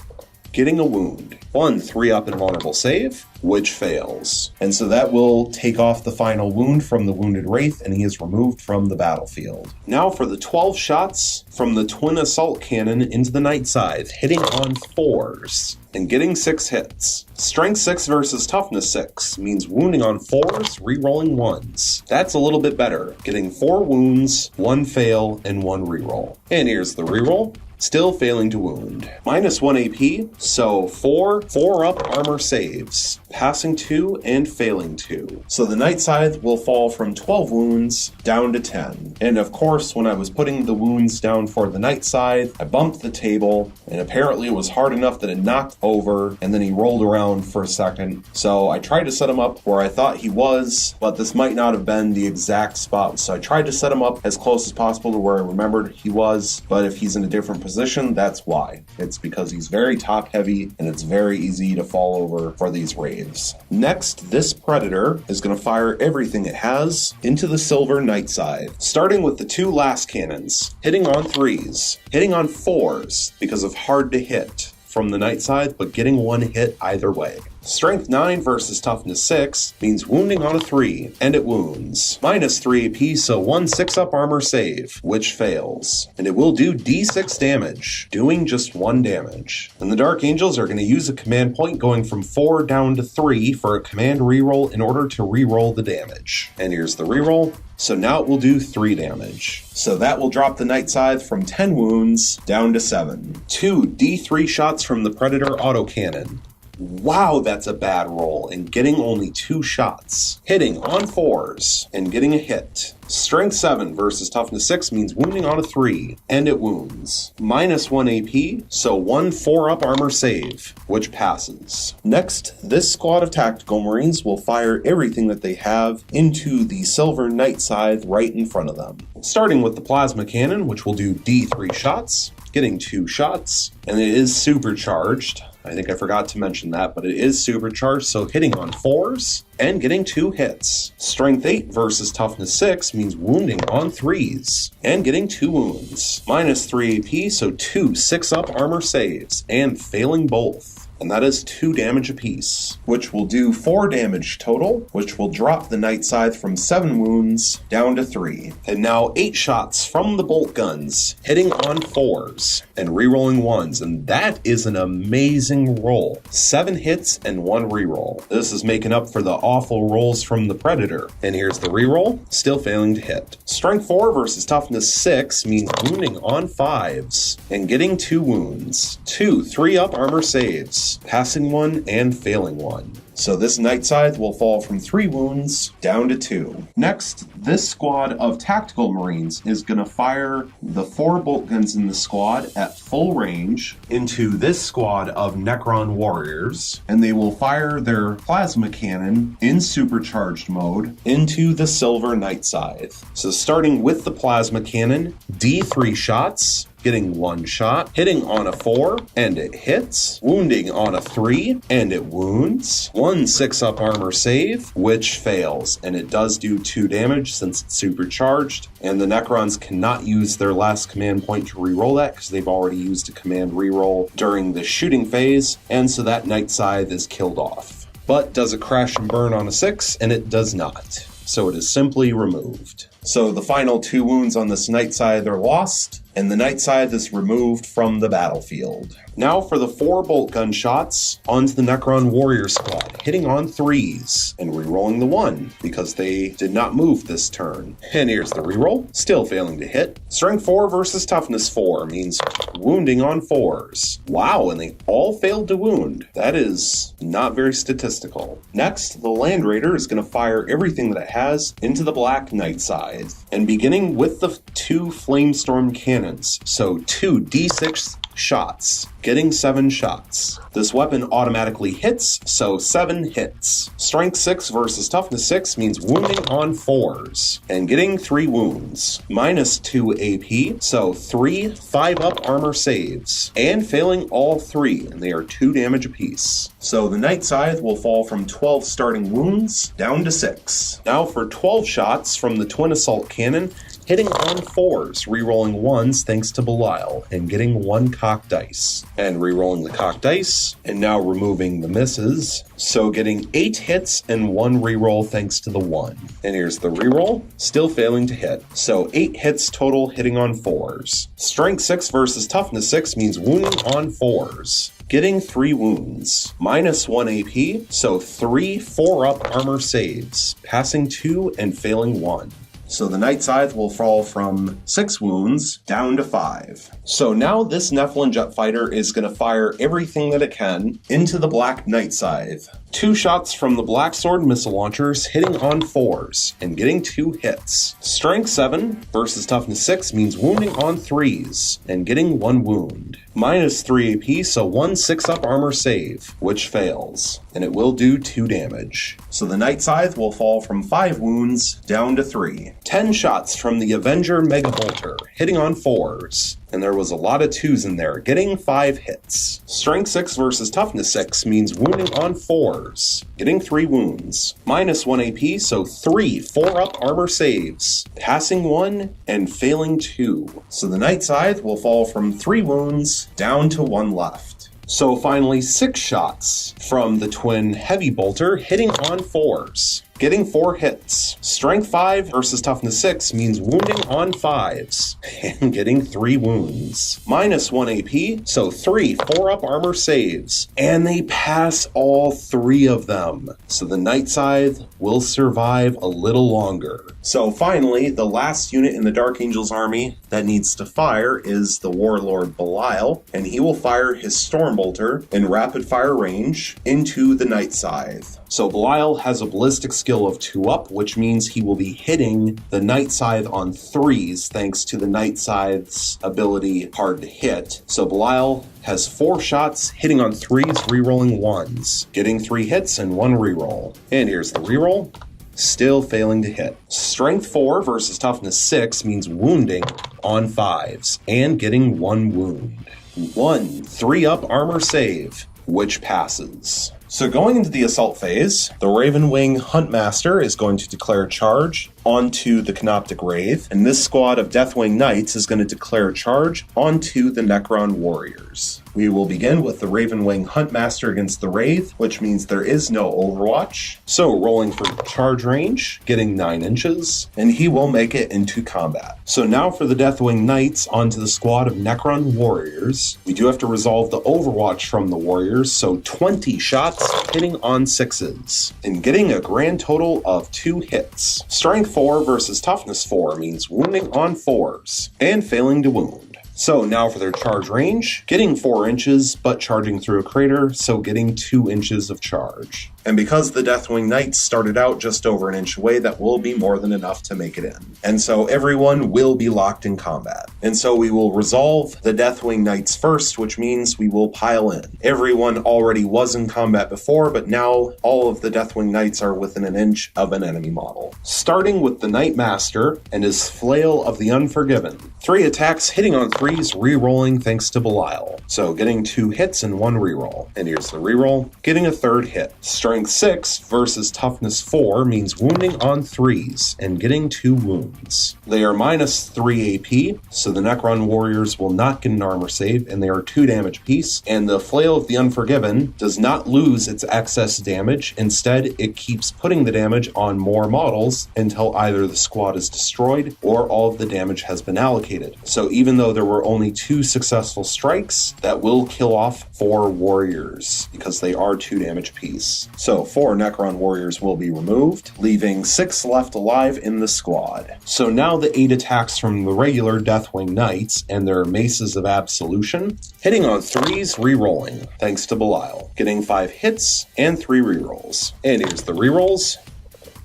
Getting a wound. 1 3-up invulnerable save, which fails. And so that will take off the final wound from the wounded Wraith, and he is removed from the battlefield. Now for the 12 shots from the twin assault cannon into the Night Scythe, hitting on 4s and getting 6 hits. Strength 6 versus Toughness 6 means wounding on 4s, re-rolling 1s. That's a little bit better, getting 4 wounds, 1 fail, and 1 re-roll. And here's the re-roll. Still failing to wound. Minus 1 AP, so 4 4-up armor saves. Passing 2 and failing 2. So the Night Scythe will fall from 12 wounds down to 10. And of course, when I was putting the wounds down for the Night Scythe, I bumped the table, and apparently it was hard enough that it knocked over, and then he rolled around for a second. So I tried to set him up where I thought he was, but this might not have been the exact spot. So I tried to set him up as close as possible to where I remembered he was, but if he's in a different position, that's why. It's because he's very top heavy, and it's very easy to fall over for these raids. Next, this Predator is going to fire everything it has into the Silver Night Scythe, starting with the 2 last cannons, hitting on 3s, hitting on 4s because of hard to hit from the Night Scythe, but getting 1 hit either way. Strength 9 versus Toughness 6 means wounding on a 3, and it wounds. Minus 3 AP, so 1 6-up armor save, which fails. And it will do D6 damage, doing just 1 damage. And the Dark Angels are going to use a command point going from 4 down to 3 for a command reroll in order to reroll the damage. And here's the reroll. So now it will do 3 damage. So that will drop the Night Scythe from 10 wounds down to 7. 2 D3 shots from the Predator autocannon. Wow, that's a bad roll, and getting only 2 shots. Hitting on 4s, and getting a hit. Strength 7 versus Toughness 6 means wounding on a 3, and it wounds. Minus 1 AP, so 1 4-up armor save, which passes. Next, this squad of Tactical Marines will fire everything that they have into the Silver Night Scythe right in front of them. Starting with the Plasma Cannon, which will do D3 shots, getting 2 shots, and it is supercharged. I think I forgot to mention that, but it is supercharged, so hitting on 4s and getting 2 hits. Strength 8 versus Toughness 6 means wounding on 3s and getting 2 wounds. Minus 3 AP, so 2 6-up armor saves and failing both. And that is 2 damage apiece, which will do 4 damage total, which will drop the Night Scythe from 7 wounds down to 3. And now 8 shots from the bolt guns, hitting on 4s and re-rolling 1s, and that is an amazing roll. 7 hits and 1 re-roll. This is making up for the awful rolls from the Predator. And here's the re-roll, still failing to hit. Strength 4 versus Toughness 6 means wounding on 5s and getting 2 wounds. 2 3-up armor saves. wounds, passing 1 and failing 1. So this Night Scythe will fall from 3 wounds down to 2. Next, this squad of Tactical Marines is going to fire the 4 bolt guns in the squad at full range into this squad of Necron Warriors, and they will fire their plasma cannon in supercharged mode into the Silver Night Scythe. So starting with the plasma cannon, D3 shots, getting 1 shot, hitting on a 4, and it hits, wounding on a 3, and it wounds, 1 6-up armor save, which fails, and it does do 2 damage since it's supercharged, and the Necrons cannot use their last command point to reroll that because they've already used a command reroll during the shooting phase, and so that Night Scythe is killed off. But does it crash and burn on a 6? And it does not. So it is simply removed. So the final 2 wounds on this Night Scythe are lost, and the Night Scythe is removed from the battlefield. Now for the 4 bolt gun shots onto the Necron Warrior squad, hitting on 3s and rerolling the 1 because they did not move this turn. And here's the reroll, still failing to hit. Strength 4 versus Toughness 4 means wounding on 4s. Wow, and they all failed to wound. That is not very statistical. Next, the Land Raider is going to fire everything that it has into the Black Night Scythe, and beginning with the 2 Flamestorm cannons, so 2 D6 shots, getting 7 shots. This weapon automatically hits, so 7 hits. Strength 6 versus Toughness 6 means wounding on 4s, and getting 3 wounds. Minus 2 AP, so 3 5-up armor saves, and failing all 3, and they are 2 damage apiece. So the Night Scythe will fall from 12 starting wounds down to 6. Now for 12 shots from the Twin Assault Cannon, hitting on 4s, rerolling 1s thanks to Belial, and getting 1 cocked dice. And rerolling the cocked dice, and now removing the misses, so getting 8 hits and 1 reroll thanks to the 1. And here's the reroll, still failing to hit. So 8 hits total hitting on 4s. Strength 6 versus Toughness 6 means wounding on 4s. Getting 3 wounds. Minus 1 AP, so 3 4-up armor saves, passing 2 and failing 1. So the Night Scythe will fall from 6 wounds down to 5. So now this Nephilim Jet Fighter is going to fire everything that it can into the Black Night Scythe. 2 shots from the Black Sword missile launchers hitting on 4s and getting 2 hits. Strength 7 versus Toughness 6 means wounding on 3s and getting 1 wound. Minus 3 AP, so 1 6-up armor save, which fails, and it will do 2 damage. So the Night Scythe will fall from 5 wounds down to 3. 10 shots from the Avenger Mega Bolter, hitting on 4s, and there was a lot of 2s in there, getting 5 hits. Strength 6 versus Toughness 6 means wounding on 4s, getting 3 wounds. Minus 1 AP, so 3 4-up armor saves, passing 1 and failing 2. So the Night Scythe will fall from 3 wounds down to 1 left. So finally 6 shots from the Twin Heavy Bolter hitting on 4s, getting 4 hits. Strength 5 versus Toughness 6 means wounding on 5s and getting 3 wounds. Minus 1 AP, so 3 4-up armor saves, and they pass all 3 of them. So the Night Scythe will survive a little longer. So finally, the last unit in the Dark Angels army that needs to fire is the Warlord Belial, and he will fire his Stormbolter in rapid fire range into the Night Scythe. So Belial has a ballistic skill of 2-up, which means he will be hitting the Night Scythe on 3s thanks to the Night Scythe's ability hard to hit. So Belial has 4 shots hitting on 3s, rerolling 1s, getting 3 hits and 1 reroll. And here's the reroll. Still failing to hit. Strength 4 versus Toughness 6 means wounding on 5s and getting 1 wound. 1 3-up armor save, which passes. So going into the assault phase, the Ravenwing Huntmaster is going to declare charge onto the Canoptic Wraith, and this squad of Deathwing Knights is going to declare charge onto the Necron Warriors. We will begin with the Ravenwing Huntmaster against the Wraith, which means there is no Overwatch. So rolling for charge range, getting 9 inches, and he will make it into combat. So now for the Deathwing Knights onto the squad of Necron Warriors. We do have to resolve the Overwatch from the Warriors, so 20 shots hitting on 6s, and getting a grand total of 2 hits. Strength 4 versus Toughness 4 means wounding on 4s, and failing to wound. So now for their charge range, getting 4 inches, but charging through a crater, so getting 2 inches of charge. And because the Deathwing Knights started out just over an inch away, that will be more than enough to make it in. And so everyone will be locked in combat. And so we will resolve the Deathwing Knights first, which means we will pile in. Everyone already was in combat before, but now all of the Deathwing Knights are within an inch of an enemy model. Starting with the Knight Master and his Flail of the Unforgiven. 3 attacks, hitting on 3s, re-rolling thanks to Belial. So getting 2 hits and 1 reroll. And here's the reroll, getting a 3rd hit. Strength 6 versus Toughness 4 means wounding on 3s and getting 2 wounds. They are minus 3 AP, so the Necron Warriors will not get an armor save, and they are 2 damage apiece. And the Flail of the Unforgiven does not lose its excess damage. Instead, it keeps putting the damage on more models until either the squad is destroyed or all of the damage has been allocated. So even though there were only 2 successful strikes, that will kill off 4 warriors because they are 2 damage apiece. So 4 Necron warriors will be removed, leaving 6 left alive in the squad. So now the 8 attacks from the regular Deathwing Knights and their Maces of Absolution, hitting on 3s, re-rolling, thanks to Belial, getting 5 hits and 3 re-rolls. And here's the re-rolls,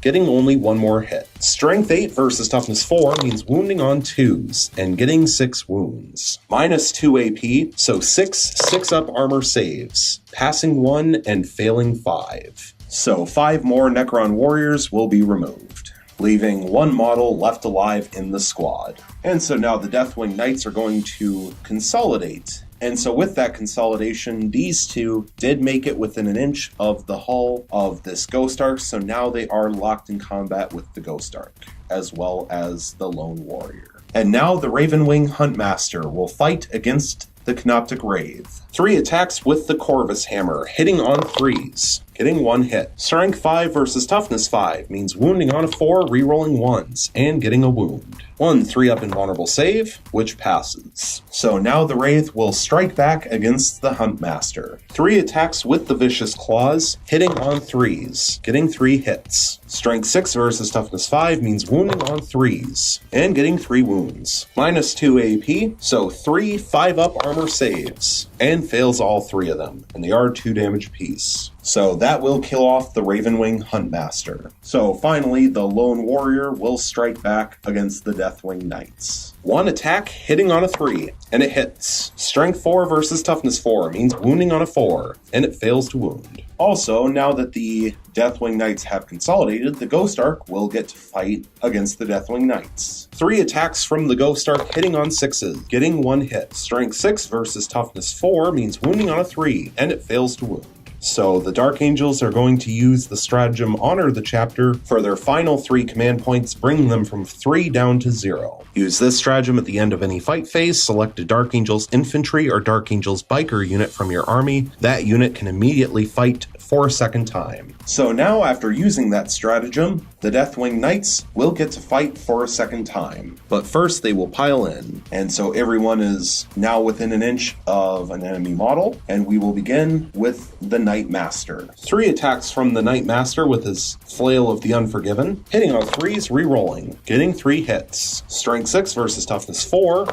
getting only 1 more hit. Strength 8 versus Toughness 4 means wounding on 2s and getting 6 wounds. Minus 2 AP, so 6 up armor saves, passing 1 and failing 5. So 5 more Necron warriors will be removed, leaving 1 model left alive in the squad. And so now the Deathwing Knights are going to consolidate. And so with that consolidation, these 2 did make it within an inch of the hull of this Ghost Ark, so now they are locked in combat with the Ghost Ark, as well as the Lone Warrior. And now the Ravenwing Huntmaster will fight against the Canoptic Wraith. 3 attacks with the Corvus Hammer, hitting on 3s, getting 1 hit. Strength 5 versus Toughness 5 means wounding on a 4, re-rolling 1s, and getting a wound. 1 3-up invulnerable save, which passes. So now the Wraith will strike back against the Huntmaster. 3 attacks with the Vicious Claws, hitting on 3s, getting 3 hits. Strength 6 versus Toughness 5 means wounding on 3s, and getting 3 wounds. Minus 2 AP, so 3 5-up armor saves, and fails all 3 of them, and they are 2 damage apiece. So that will kill off the Ravenwing Huntmaster. So finally, the Lone Warrior will strike back against the Deathwing Knights. 1 attack, hitting on a 3, and it hits. Strength 4 versus Toughness 4 means wounding on a 4, and it fails to wound. Also, now that the Deathwing Knights have consolidated, the Ghost Ark will get to fight against the Deathwing Knights. 3 attacks from the Ghost Ark, hitting on 6s, getting 1 hit. Strength 6 versus Toughness 4 means wounding on a 3, and it fails to wound. So the Dark Angels are going to use the stratagem Honor the Chapter for their final 3 command points, bringing them from 3 down to 0. Use this stratagem at the end of any fight phase, select a Dark Angels infantry or Dark Angels biker unit from your army. That unit can immediately fight for a second time. So now after using that stratagem, the Deathwing Knights will get to fight for a second time. But first they will pile in, and so everyone is now within an inch of an enemy model, and we will begin with the Knight Master. 3 attacks from the Knight Master with his Flail of the Unforgiven, hitting on 3s, re-rolling, getting 3 hits. Strength 6 versus Toughness 4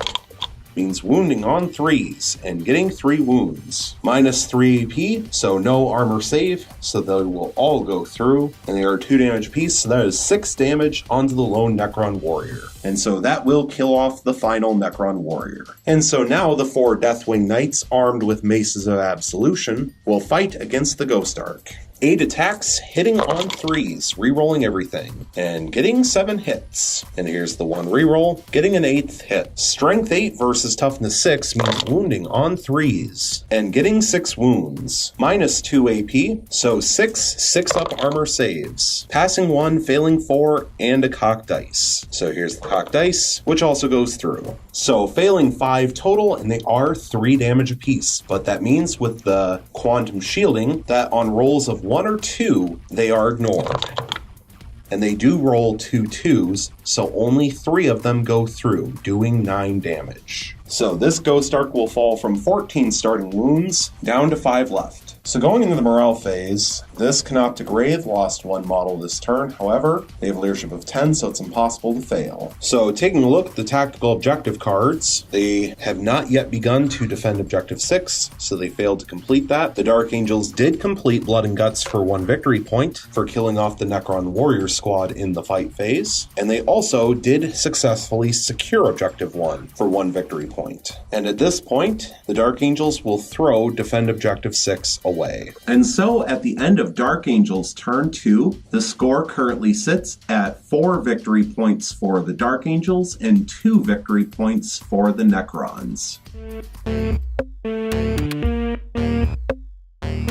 means wounding on 3s and getting 3 wounds. Minus 3 AP, so no armor save, so they will all go through, and they are 2 damage apiece, so that is 6 damage onto the lone Necron Warrior. And so that will kill off the final Necron Warrior. And so now the 4 Deathwing Knights, armed with Maces of Absolution, will fight against the Ghost Ark. 8 attacks, hitting on 3s, re-rolling everything, and getting 7 hits. And here's the 1 re-roll, getting an 8th hit. Strength 8 versus Toughness 6 means wounding on 3s, and getting 6 wounds. Minus 2 AP, so 6 up armor saves. Passing 1, failing 4, and a cocked dice. So here's the cocked dice, which also goes through. So failing 5 total, and they are 3 damage apiece. But that means with the quantum shielding, that on rolls of 1 or 2, they are ignored. And they do roll 2 2s, so only 3 of them go through, doing 9 damage. So this Ghost Ark will fall from 14 starting wounds down to 5 left. So going into the morale phase, this Canoptic Wraith lost 1 model this turn. However, they have leadership of 10, so it's impossible to fail. So taking a look at the tactical objective cards, they have not yet begun to defend objective 6, so they failed to complete that. The Dark Angels did complete Blood and Guts for 1 victory point for killing off the Necron Warrior squad in the fight phase, and they also did successfully secure objective 1 for 1 victory point. And at this point, the Dark Angels will throw defend objective 6 away. And so at the end of Dark Angel's turn 2, the score currently sits at 4 victory points for the Dark Angels and 2 victory points for the Necrons.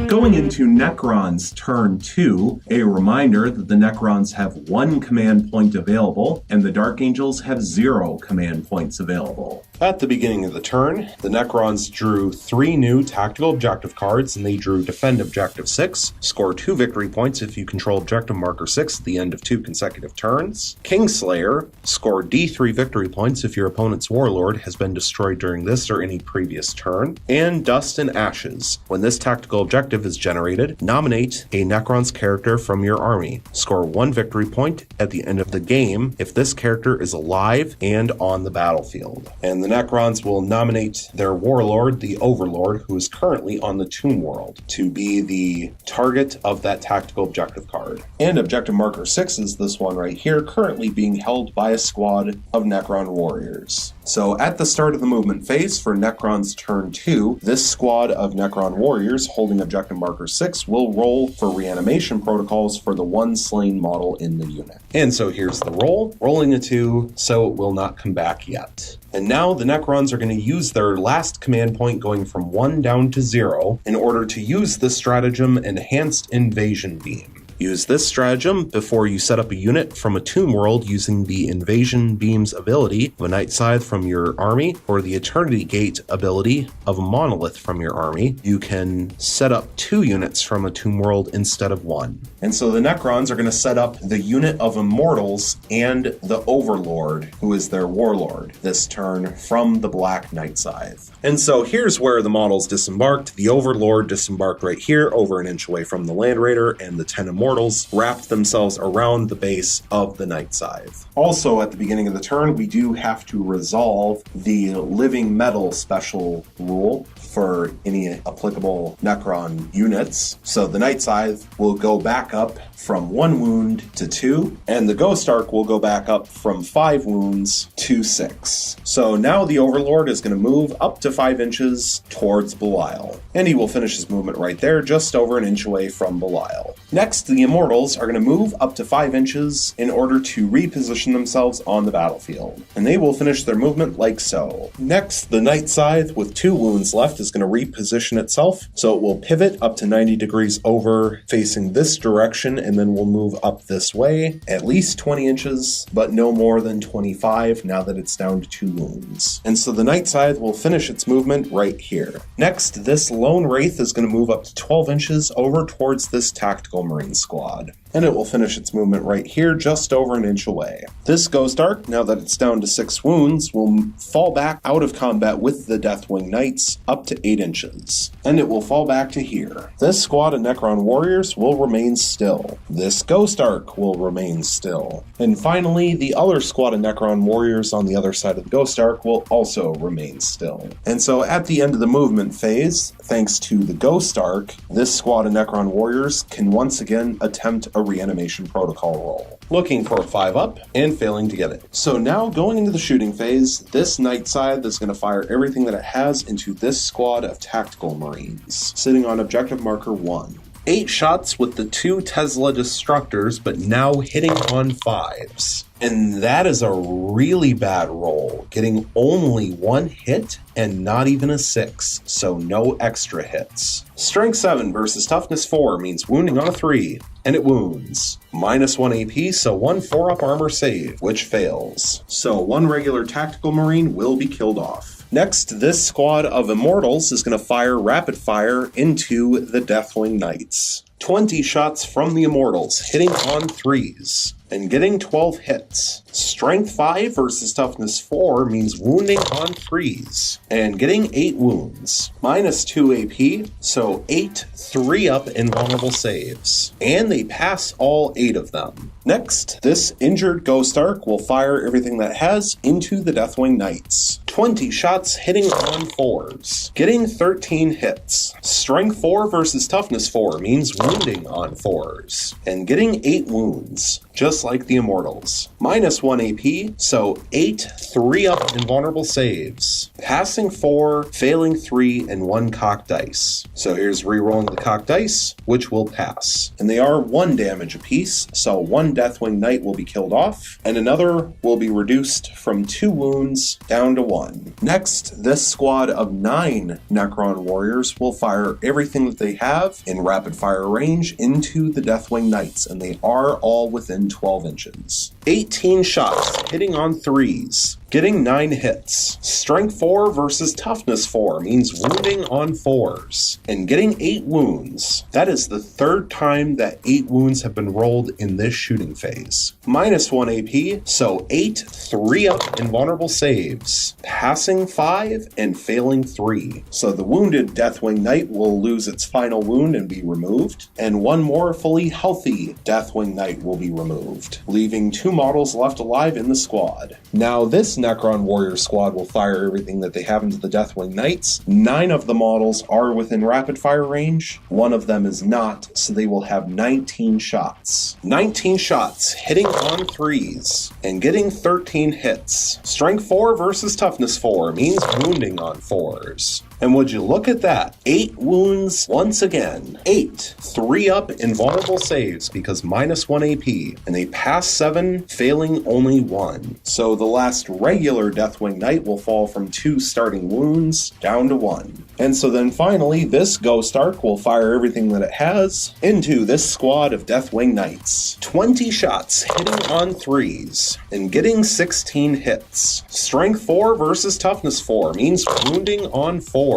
Going into Necrons turn 2, a reminder that the Necrons have 1 command point available and the Dark Angels have 0 command points available. At the beginning of the turn, the Necrons drew 3 new tactical objective cards, and they drew Defend Objective 6, score 2 victory points if you control Objective Marker 6 at the end of 2 consecutive turns. Kingslayer, score D3 victory points if your opponent's Warlord has been destroyed during this or any previous turn. And Dust and Ashes, when this tactical objective is generated, nominate a Necron's character from your army. Score 1 victory point at the end of the game if this character is alive and on the battlefield. And the Necrons will nominate their Warlord, the Overlord, who is currently on the Tomb World, to be the target of that tactical objective card. And Objective Marker 6 is this one right here, currently being held by a squad of Necron Warriors. So at the start of the movement phase for Necron's turn 2, this squad of Necron Warriors holding Objective Marker 6 will roll for reanimation protocols for the 1 slain model in the unit. And so here's the roll, rolling a 2, so it will not come back yet. And now the Necrons are going to use their last command point going from 1 down to 0 in order to use the stratagem Enhanced Invasion Beam. Use this stratagem before you set up a unit from a Tomb World using the Invasion Beam's ability of a Night Scythe from your army or the Eternity Gate ability of a Monolith from your army. You can set up 2 units from a Tomb World instead of 1. And so the Necrons are going to set up the unit of Immortals and the Overlord, who is their Warlord, this turn from the Black Night Scythe. And so here's where the models disembarked. The Overlord disembarked right here, over an inch away from the Land Raider, and the 10 Immortals wrapped themselves around the base of the Night Scythe. Also, at the beginning of the turn, we do have to resolve the Living Metal special rule for any applicable Necron units. So the Night Scythe will go back up from 1 wound to 2, and the Ghost Ark will go back up from 5 wounds to 6. So now the Overlord is going to move up to 5 inches towards Belial, and he will finish his movement right there, just over an inch away from Belial. Next, the Immortals are going to move up to 5 inches in order to reposition themselves on the battlefield, and they will finish their movement like so. Next, the Night Scythe with 2 wounds left is going to reposition itself, so it will pivot up to 90 degrees over, facing this direction, and then we'll move up this way, at least 20 inches, but no more than 25 now that it's down to 2 wounds. And so the Night Scythe will finish its movement right here. Next, this Lone Wraith is going to move up to 12 inches over towards this Tactical Marine squad, and it will finish its movement right here, just over an inch away. This Ghost Ark, now that it's down to 6 wounds, will fall back out of combat with the Deathwing Knights up to 8 inches, and it will fall back to here. This squad of Necron Warriors will remain still. This Ghost Ark will remain still. And finally, the other squad of Necron Warriors on the other side of the Ghost Ark will also remain still. And so at the end of the movement phase, thanks to the Ghost Ark, this squad of Necron Warriors can once again attempt a reanimation protocol roll, looking for a 5-up and failing to get it. So now going into the shooting phase, this Night Scythe is going to fire everything that it has into this squad of Tactical Marines, sitting on Objective Marker 1. 8 shots with the 2 Tesla Destructors, but now hitting on 5s. And that is a really bad roll, getting only 1 hit and not even a 6, so no extra hits. Strength 7 versus Toughness 4 means wounding on a 3, and it wounds. -1 AP, so 1 4-up armor save, which fails. So 1 regular Tactical Marine will be killed off. Next, this squad of Immortals is going to fire rapid fire into the Deathwing Knights. 20 shots from the Immortals, hitting on 3s. and getting 12 hits. Strength 5 versus Toughness 4 means wounding on 3s, and getting 8 wounds. Minus 2 AP, so 8 3-up invulnerable saves, and they pass all 8 of them. Next, this injured Ghost Ark will fire everything that has into the Deathwing Knights. 20 shots hitting on 4s, getting 13 hits. Strength 4 versus Toughness 4 means wounding on 4s, and getting 8 wounds, just like the Immortals. Minus 1 AP, so 8 3-up invulnerable saves. Passing 4, failing 3, and 1 cocked dice. So here's re-rolling the cocked dice, which will pass. And they are 1 damage apiece, so 1 Deathwing Knight will be killed off, and another will be reduced from 2 wounds down to 1. Next, this squad of 9 Necron warriors will fire everything that they have in rapid fire range into the Deathwing Knights, and they are all within 12 inches. 18 shots hitting on 3s, getting 9 hits. Strength 4 versus Toughness 4 means wounding on 4s, and getting 8 wounds. That is the 3rd time that 8 wounds have been rolled in this shooting phase. Minus 1 AP, so 8 3-up invulnerable saves. Passing 5 and failing 3. So the wounded Deathwing Knight will lose its final wound and be removed, and 1 more fully healthy Deathwing Knight will be removed, leaving 2 models left alive in the squad. Now this Necron warrior squad will fire everything that they have into the Deathwing Knights. 9 of the models are within rapid fire range, 1 of them is not, so they will have 19 shots. 19 shots hitting on 3s and getting 13 hits. Strength 4 versus Toughness 4 means wounding on 4s. And would you look at that? 8 wounds once again. 8 3-up invulnerable saves because minus 1 AP, and they pass 7, failing only 1. So the last regular Deathwing Knight will fall from 2 starting wounds down to 1. And so then finally, this Ghost Ark will fire everything that it has into this squad of Deathwing Knights. 20 shots hitting on 3s and getting 16 hits. Strength 4 versus Toughness 4 means wounding on 4s.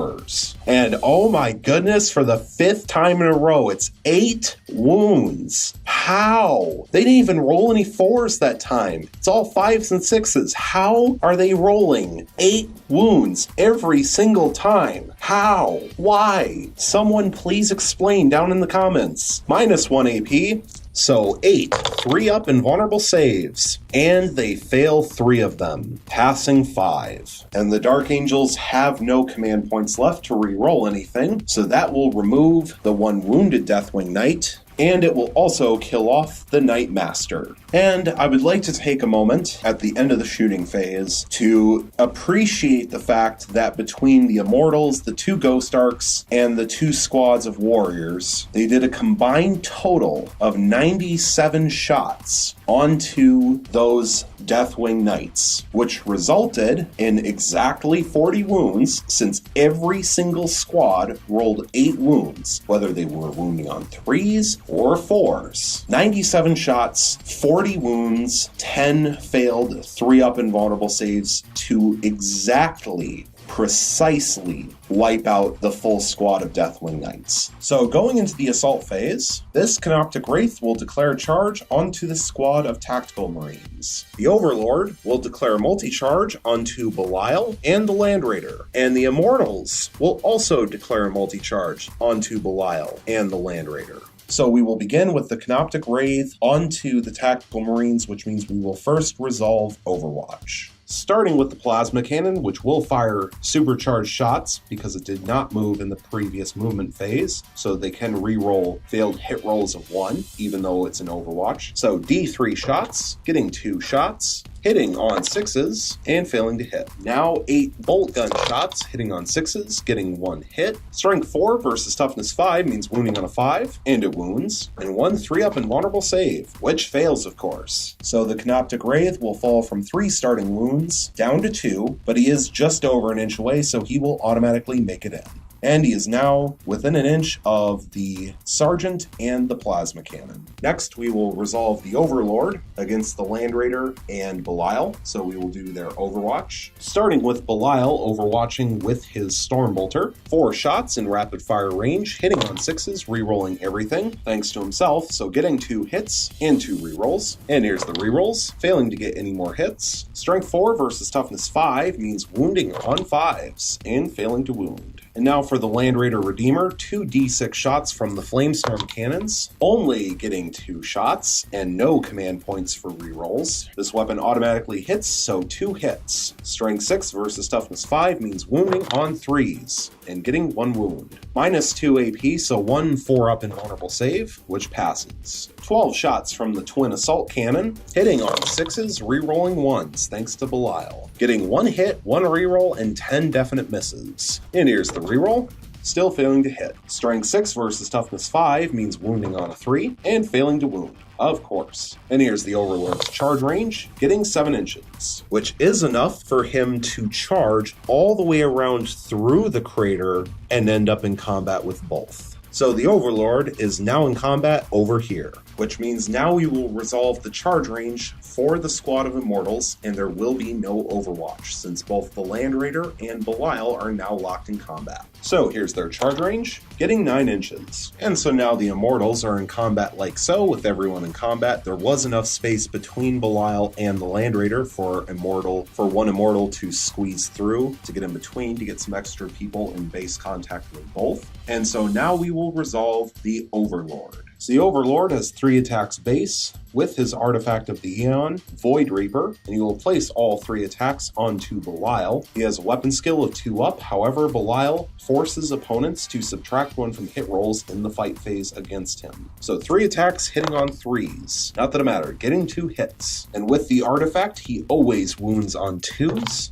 And oh my goodness, for the 5th time in a row, it's 8 wounds. How? They didn't even roll any 4s that time. It's all 5s and 6s. How are they rolling 8 wounds every single time? How? Why? Someone please explain down in the comments. Minus 1 AP. So 8 3-up invulnerable saves, and they fail 3 of them, passing 5. And the Dark Angels have no command points left to re-roll anything, so that will remove the 1 wounded Deathwing Knight, and it will also kill off the Knight Master. And I would like to take a moment at the end of the shooting phase to appreciate the fact that between the Immortals, the 2 Ghost Arks, and the 2 squads of warriors, they did a combined total of 97 shots onto those Deathwing Knights, which resulted in exactly 40 wounds, since every single squad rolled 8 wounds, whether they were wounding on 3s or 4s. 97 shots, 40 wounds, 10 failed 3-up invulnerable saves to exactly, precisely wipe out the full squad of Deathwing Knights. So going into the assault phase, this Canoptic Wraith will declare charge onto the squad of Tactical Marines. The Overlord will declare multi-charge onto Belial and the Land Raider, and the Immortals will also declare multi-charge onto Belial and the Land Raider. So we will begin with the Canoptic Wraith onto the Tactical Marines, which means we will first resolve Overwatch. Starting with the Plasma Cannon, which will fire supercharged shots because it did not move in the previous movement phase, so they can re-roll failed hit rolls of 1, even though it's an Overwatch. So D3 shots, getting 2 shots, hitting on 6s, and failing to hit. Now 8 bolt gun shots, hitting on 6s, getting 1 hit. Strength 4 versus Toughness 5 means wounding on a 5, and it wounds. And 1 3-up invulnerable save, which fails of course. So the Canoptic Wraith will fall from 3 starting wounds down to 2, but he is just over an inch away, so he will automatically make it in. And he is now within an inch of the Sergeant and the Plasma Cannon. Next, we will resolve the Overlord against the Land Raider and Belial, so we will do their Overwatch. Starting with Belial overwatching with his Stormbolter. 4 shots in rapid fire range, hitting on 6s, rerolling everything, thanks to himself, so getting 2 hits and 2 rerolls. And here's the rerolls, failing to get any more hits. Strength 4 versus Toughness 5 means wounding on 5s and failing to wound. And now for the Land Raider Redeemer, 2 D6 shots from the Flamestorm cannons, only getting 2 shots and no command points for rerolls. This weapon automatically hits, so 2 hits. Strength 6 versus Toughness 5 means wounding on 3s and getting 1 wound. Minus 2 AP, so 1 4-up invulnerable save, which passes. 12 shots from the Twin Assault Cannon, hitting on 6s, rerolling 1s, thanks to Belial. Getting 1 hit, 1 reroll, and 10 definite misses. And here's the reroll. Still failing to hit. Strength 6 versus Toughness 5 means wounding on a 3, and failing to wound. Of course. And here's the Overlord's charge range, getting 7 inches, which is enough for him to charge all the way around through the crater and end up in combat with both. So the Overlord is now in combat over here, which means now we will resolve the charge range for the squad of Immortals, and there will be no Overwatch, since both the Land Raider and Belial are now locked in combat. So here's their charge range, getting 9 inches. And so now the Immortals are in combat like so, with everyone in combat. There was enough space between Belial and the Land Raider for one Immortal to squeeze through, to get in between, to get some extra people in base contact with both. And so now we will resolve the Overlord. So the Overlord has 3 attacks base with his Artifact of the Aeon, Void Reaper, and he will place all 3 attacks onto Belial. He has a weapon skill of 2 up, however, Belial forces opponents to subtract 1 from hit rolls in the fight phase against him. So 3 attacks hitting on 3s. Not that it matters, getting 2 hits. And with the Artifact, he always wounds on 2s.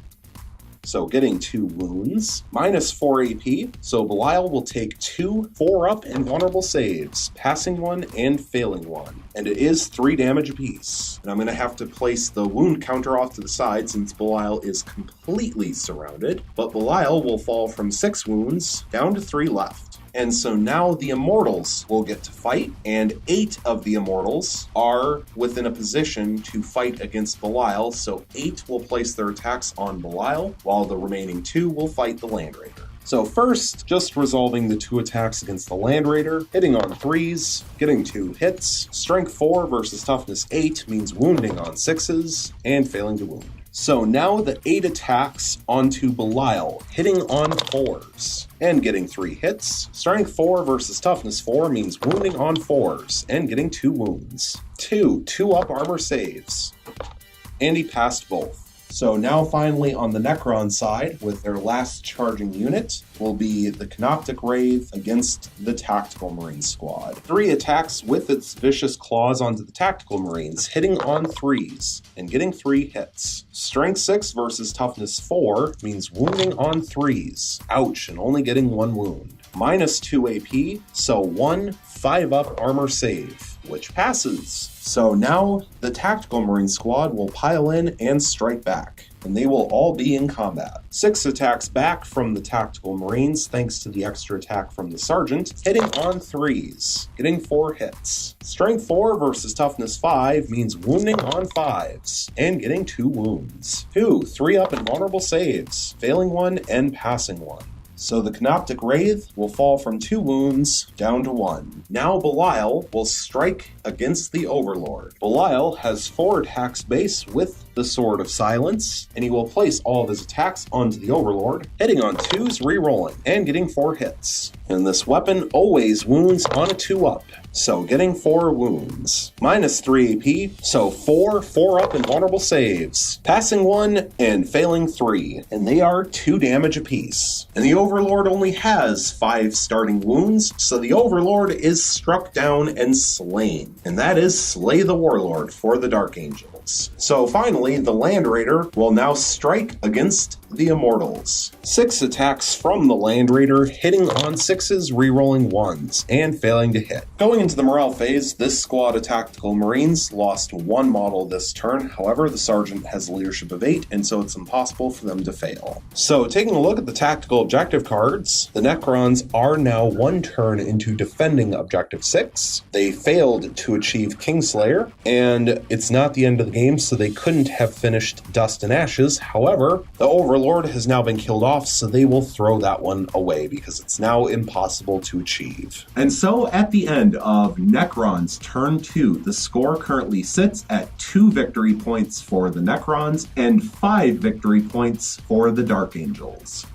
So getting 2 wounds, minus 4 AP, so Belial will take 2 4-up invulnerable saves, passing 1 and failing 1. And it is 3 damage apiece. And I'm going to have to place the wound counter off to the side since Belial is completely surrounded, but Belial will fall from 6 wounds down to 3 left. And so now the Immortals will get to fight, and 8 of the Immortals are within a position to fight against Belial, so 8 will place their attacks on Belial, while the remaining 2 will fight the Land Raider. So first, just resolving the 2 attacks against the Land Raider, hitting on 3s, getting 2 hits. Strength 4 versus Toughness 8 means wounding on 6s, and failing to wound. So now the 8 attacks onto Belial, hitting on 4s, and getting 3 hits. Strength 4 versus Toughness 4 means wounding on 4s, and getting 2 wounds. 2 2-up armor saves, and he passed both. So now finally on the Necron side, with their last charging unit, will be the Canoptic Wraith against the Tactical Marine Squad. 3 attacks with its vicious claws onto the Tactical Marines, hitting on 3s and getting 3 hits. Strength 6 versus Toughness 4 means wounding on 3s. Ouch, and only getting 1 wound. Minus 2 AP, so 1 5-up armor save, which passes. So now the Tactical Marine Squad will pile in and strike back, and they will all be in combat. 6 attacks back from the Tactical Marines thanks to the extra attack from the Sergeant, hitting on 3s, getting 4 hits. Strength 4 versus Toughness 5 means wounding on 5s, and getting 2 wounds. 2 3-up invulnerable saves, failing 1 and passing 1. So the Canoptic Wraith will fall from 2 wounds down to 1. Now Belial will strike against the Overlord. Belial has 4 attacks base with the Sword of Silence, and he will place all of his attacks onto the Overlord, hitting on 2s, rerolling, and getting 4 hits. And this weapon always wounds on a 2-up, so getting 4 wounds. Minus 3 AP, so 4 4-up invulnerable saves, passing 1 and failing 3, and they are 2 damage apiece. And the Overlord only has 5 starting wounds, so the Overlord is struck down and slain. And that is Slay the Warlord for the Dark Angel. Immortals. So finally, the Land Raider will now strike against the Immortals. 6 attacks from the Land Raider, hitting on 6s, rerolling 1s, and failing to hit. Going into the morale phase, this squad of Tactical Marines lost 1 model this turn. However, the Sergeant has leadership of 8, and so it's impossible for them to fail. So taking a look at the tactical objective cards, the Necrons are now 1 turn into defending objective 6. They failed to achieve Kingslayer, and it's not the end of the game, so they couldn't have finished Dust and Ashes. However, the Overlord has now been killed off, so they will throw that one away because it's now impossible to achieve. And so at the end of Necrons Turn 2, the score currently sits at 2 victory points for the Necrons and 5 victory points for the Dark Angels.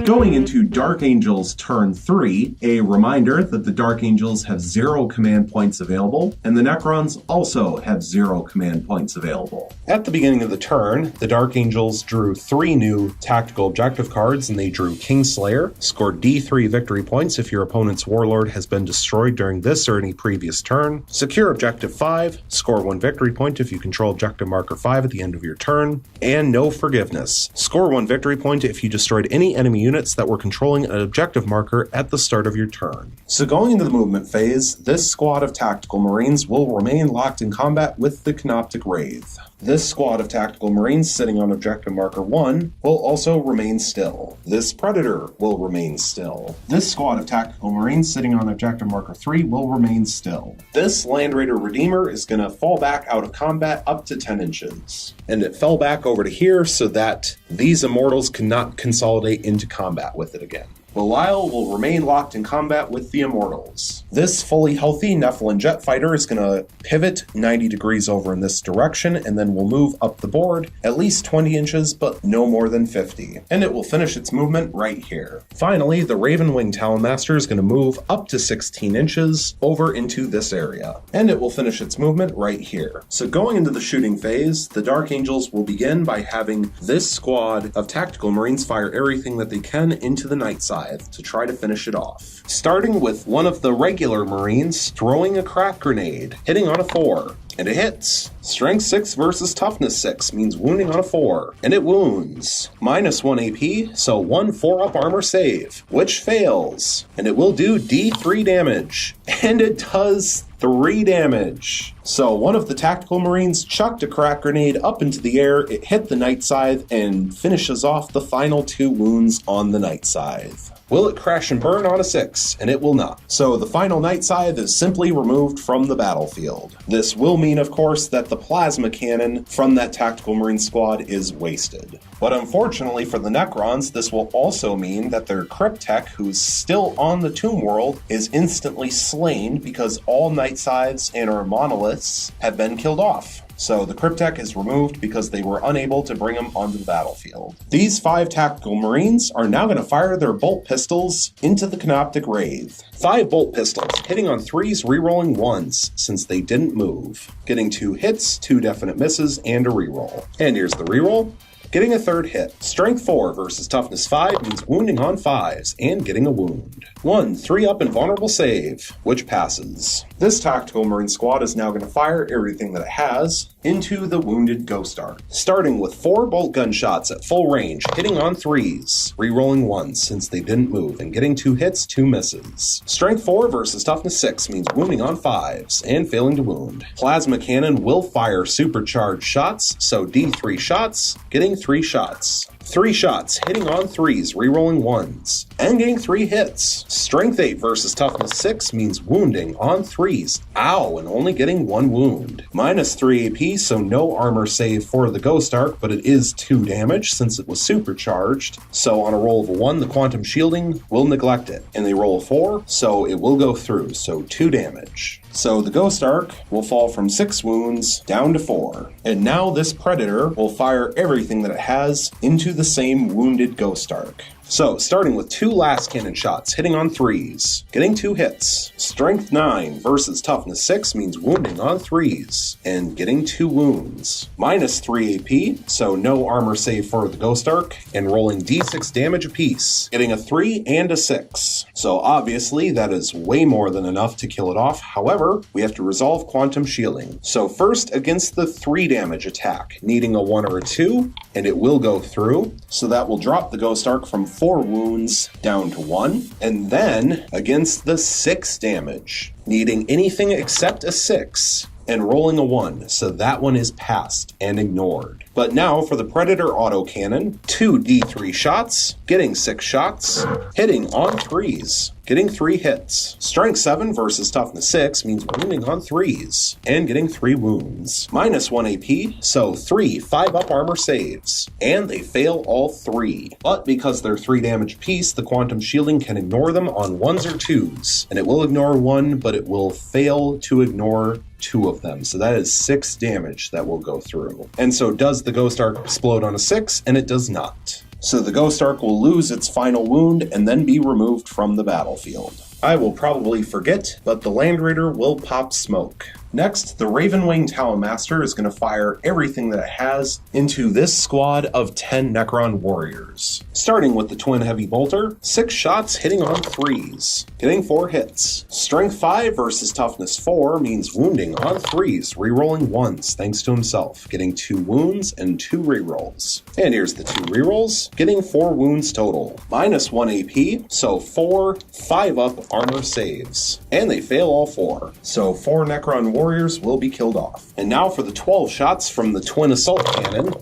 Going into Dark Angels Turn 3, a reminder that the Dark Angels have 0 command points available, and the Necrons also have 0 command points available. At the beginning of the turn, the Dark Angels drew 3 new tactical objective cards, and they drew Kingslayer, scored D3 victory points if your opponent's Warlord has been destroyed during this or any previous turn, secure Objective 5, score 1 victory point if you control Objective Marker 5 at the end of your turn, and No Forgiveness, score 1 victory point if you destroyed any enemy units that were controlling an objective marker at the start of your turn. So going into the movement phase, this squad of Tactical Marines will remain locked in combat with the Canoptic Wraith. This squad of Tactical Marines sitting on Objective Marker 1 will also remain still. This Predator will remain still. This squad of Tactical Marines sitting on Objective Marker 3 will remain still. This Land Raider Redeemer is going to fall back out of combat up to 10 inches. And it fell back over to here so that these Immortals cannot consolidate into combat with it again. Belial will remain locked in combat with the Immortals. This fully healthy Nephilim jet fighter is going to pivot 90 degrees over in this direction and then will move up the board at least 20 inches, but no more than 50. And it will finish its movement right here. Finally, the Ravenwing Talonmaster is going to move up to 16 inches over into this area. And it will finish its movement right here. So going into the shooting phase, the Dark Angels will begin by having this squad of Tactical Marines fire everything that they can into the Night Side to try to finish it off. Starting with one of the regular Marines throwing a crack grenade, hitting on a 4. And it hits. Strength 6 versus Toughness 6 means wounding on a 4. And it wounds. -1 AP, so 1 4-up armor save, which fails. And it will do D3 damage. And it does 3 damage. So one of the Tactical Marines chucked a crack grenade up into the air, it hit the Night Scythe, and finishes off the final 2 wounds on the Night Scythe. Will it crash and burn on a 6? And it will not. So the final Night Scythe is simply removed from the battlefield. This will mean, of course, that the plasma cannon from that Tactical Marine squad is wasted. But unfortunately for the Necrons, this will also mean that their Cryptek, who's still on the Tomb World, is instantly slain because all Night Scythes and our monoliths have been killed off. So the Cryptek is removed because they were unable to bring them onto the battlefield. These 5 Tactical Marines are now going to fire their bolt pistols into the Canoptic Wraith. 5 bolt pistols, hitting on 3s, rerolling 1s, since they didn't move. Getting 2 hits, 2 definite misses, and a reroll. And here's the reroll. Getting a 3rd hit. Strength 4 versus Toughness 5 means wounding on 5s and getting a wound. 1 3-up invulnerable save, which passes. This Tactical Marine squad is now going to fire everything that it has into the wounded Ghost Ark. Starting with 4 bolt gunshots at full range, hitting on 3s, rerolling 1s since they didn't move, and getting 2 hits, 2 misses. Strength 4 versus Toughness 6 means wounding on 5s and failing to wound. Plasma Cannon will fire supercharged shots, so D3 shots, getting 3 shots. 3 shots, hitting on 3s, rerolling 1s, and getting 3 hits. Strength 8 versus Toughness 6 means wounding on 3s. Ow, and only getting 1 wound. -3 AP, so no armor save for the Ghost Ark, but it is 2 damage since it was supercharged. So on a roll of a 1, the Quantum Shielding will neglect it. And they roll a 4, so it will go through, so 2 damage. So the Ghost Ark will fall from 6 wounds down to 4. And now this Predator will fire everything that it has into the same wounded Ghost Ark. So, starting with 2 last cannon shots, hitting on 3s, getting 2 hits. Strength 9 versus toughness 6 means wounding on 3s, and getting 2 wounds. Minus 3 AP, so no armor save for the Ghost Ark, and rolling d6 damage apiece, getting a 3 and a 6. So obviously that is way more than enough to kill it off. However, we have to resolve quantum shielding. So first against the 3 damage attack, needing a 1 or a 2, and it will go through. So that will drop the Ghost Ark from 4 wounds down to 1. And then against the 6 damage, needing anything except a 6, and rolling a 1, so that one is passed and ignored. But now for the Predator autocannon, 2 D3 shots, getting 6 shots, hitting on 3s, getting 3 hits. Strength 7 versus toughness 6 means wounding on 3s, and getting 3 wounds. Minus 1 AP, so 3 5-up armor saves, and they fail all 3. But because they're 3 damage apiece, the quantum shielding can ignore them on 1s or 2s, and it will ignore 1, but it will fail to ignore 2 of them. So that is 6 damage that will go through. And so does the Ghost Ark explode on a 6? And it does not. So the Ghost Ark will lose its final wound and then be removed from the battlefield. I will probably forget, but the Land Raider will pop smoke. Next, the Ravenwing Talonmaster is going to fire everything that it has into this squad of 10 Necron warriors. Starting with the Twin Heavy Bolter, 6 shots hitting on 3s, getting 4 hits. Strength 5 versus Toughness 4 means wounding on 3s, rerolling 1s thanks to himself, getting 2 wounds and 2 rerolls. And here's the 2 rerolls, getting 4 wounds total. Minus 1 AP, so 4 5-up armor saves. And they fail all 4. So 4 Necron warriors will be killed off. And now for the 12 shots from the Twin Assault Cannon,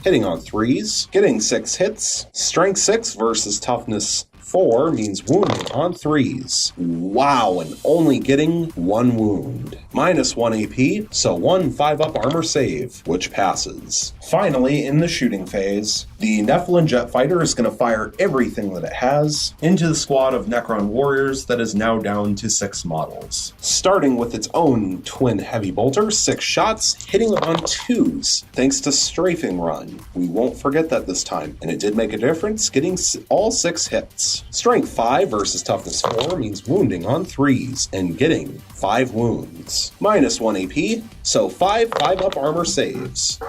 hitting on 3s, getting 6 hits. Strength 6 versus Toughness 4 means wounding on 3s. Wow, and only getting 1 wound. Minus 1 AP, so 1 5-up armor save, which passes. Finally, in the shooting phase, the Nephilim Jet Fighter is going to fire everything that it has into the squad of Necron warriors that is now down to 6 models. Starting with its own Twin Heavy Bolter, 6 shots, hitting on 2s, thanks to Strafing Run. We won't forget that this time, and it did make a difference, getting all 6 hits. Strength 5 versus Toughness 4 means wounding on 3s, and getting 5 wounds. Minus 1 AP, so 5 5-up armor saves.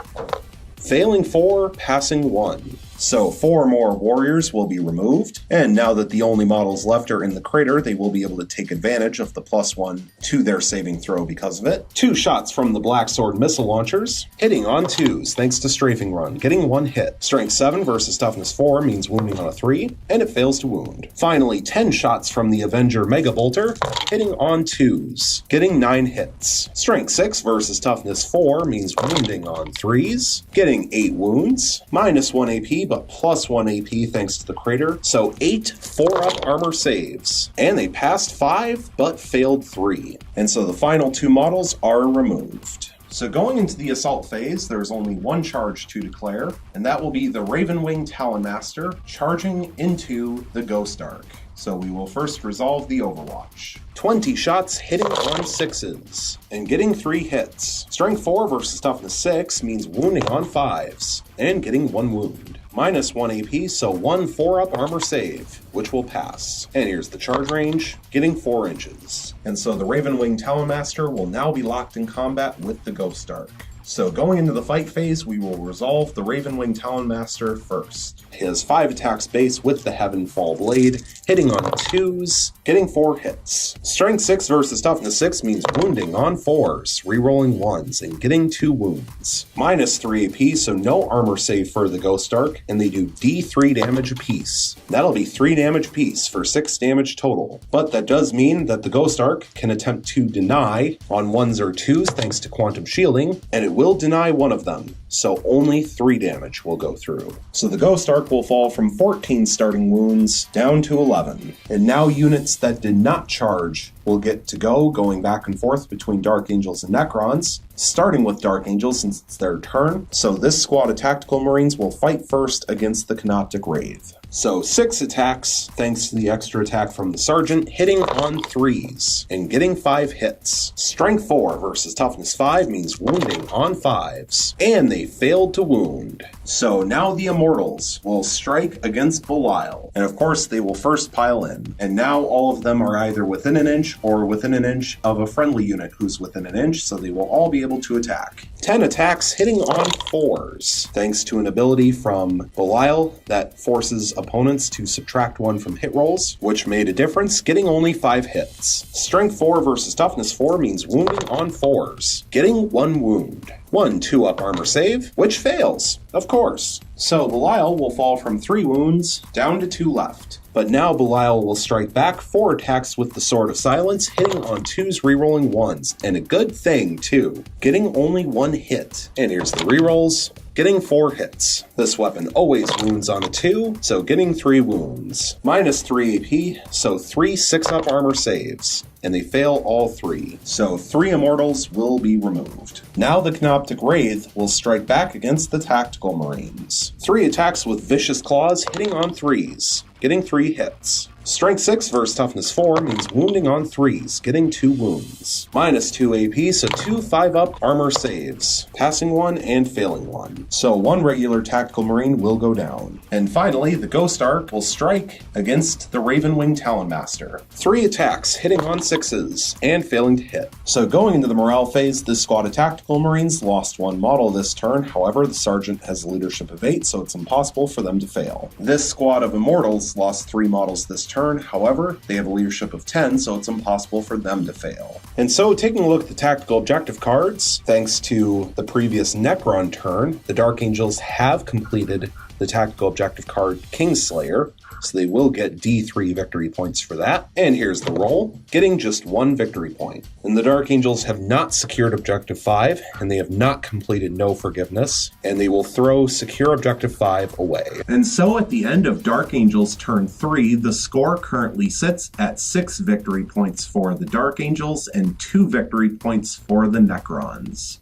Failing 4, passing 1. So 4 more warriors will be removed, and now that the only models left are in the crater, they will be able to take advantage of the +1 to their saving throw because of it. 2 shots from the Black Sword missile launchers, hitting on 2s thanks to Strafing Run, getting 1 hit. Strength 7 versus Toughness 4 means wounding on a 3, and it fails to wound. Finally, 10 shots from the Avenger Mega Bolter, hitting on 2s, getting 9 hits. Strength 6 versus Toughness 4 means wounding on 3s, getting 8 wounds, minus 1 AP, but plus 1 AP thanks to the crater, so 8 4-up armor saves. And they passed 5, but failed 3. And so the final 2 models are removed. So going into the assault phase, there's only 1 charge to declare, and that will be the Ravenwing Talonmaster charging into the Ghost Ark. So we will first resolve the Overwatch. 20 shots hitting on 6s, and getting 3 hits. Strength 4 versus Toughness 6 means wounding on 5s, and getting 1 wound. Minus 1 AP, so 1 4-up armor save, which will pass. And here's the charge range, getting 4 inches. And so the Ravenwing Talonmaster will now be locked in combat with the Ghost Ark. So going into the fight phase, we will resolve the Ravenwing Talonmaster first. His 5 attacks base with the Heavenfall Blade, hitting on 2s, getting 4 hits. Strength 6 versus Toughness 6 means wounding on 4s, rerolling 1s, and getting 2 wounds. Minus 3 AP, so no armor save for the Ghost Ark, and they do D3 damage apiece. That'll be 3 damage apiece for 6 damage total. But that does mean that the Ghost Ark can attempt to deny on 1s or 2s thanks to quantum shielding, and it will deny 1 of them, so only 3 damage will go through. So the Ghost Ark will fall from 14 starting wounds down to 11. And now units that did not charge will get to go, going back and forth between Dark Angels and Necrons, starting with Dark Angels since it's their turn. So this squad of Tactical Marines will fight first against the Canoptic Wraith. So 6 attacks, thanks to the extra attack from the Sergeant, hitting on 3s and getting 5 hits. Strength 4 versus Toughness 5 means wounding on 5s. And they failed to wound. So now the Immortals will strike against Belial. And of course, they will first pile in. And now all of them are either within an inch or within an inch of a friendly unit who's within an inch, so they will all be able to attack. 10 attacks hitting on 4s, thanks to an ability from Belial that forces opponents to subtract 1 from hit rolls, which made a difference, getting only 5 hits. Strength 4 versus Toughness 4 means wounding on 4s, getting 1 wound. 1 2-up armor save, which fails, of course. So Belial will fall from 3 wounds down to 2 left. But now Belial will strike back 4 attacks with the Sword of Silence, hitting on 2s, rerolling 1s. And a good thing, too, getting only 1 hit. And here's the rerolls. Getting 4 hits. This weapon always wounds on a 2, so getting 3 wounds. Minus 3 AP, so 3 6-up armor saves. And they fail all 3. So 3 Immortals will be removed. Now the Canoptic Wraith will strike back against the Tactical Marines. 3 attacks with Vicious Claws, hitting on 3s, getting 3 hits. Strength 6 versus Toughness 4 means wounding on 3s, getting 2 wounds. Minus 2 AP, so 2 5-up armor saves, passing 1 and failing 1. So 1 regular Tactical Marine will go down. And finally, the Ghost Ark will strike against the Ravenwing Talonmaster. 3 attacks, hitting on 6s, and failing to hit. So going into the morale phase, this squad of Tactical Marines lost 1 model this turn. However, the Sergeant has a leadership of 8, so it's impossible for them to fail. This squad of Immortals lost 3 models this turn. However, they have a leadership of 10, so it's impossible for them to fail. And so, taking a look at the tactical objective cards, thanks to the previous Necron turn, the Dark Angels have completed the tactical objective card Kingslayer, so they will get D3 victory points for that. And here's the roll, getting just 1 victory point. And the Dark Angels have not secured Objective 5, and they have not completed No Forgiveness, and they will throw Secure Objective 5 away. And so at the end of Dark Angels turn 3, the score currently sits at 6 victory points for the Dark Angels and 2 victory points for the Necrons.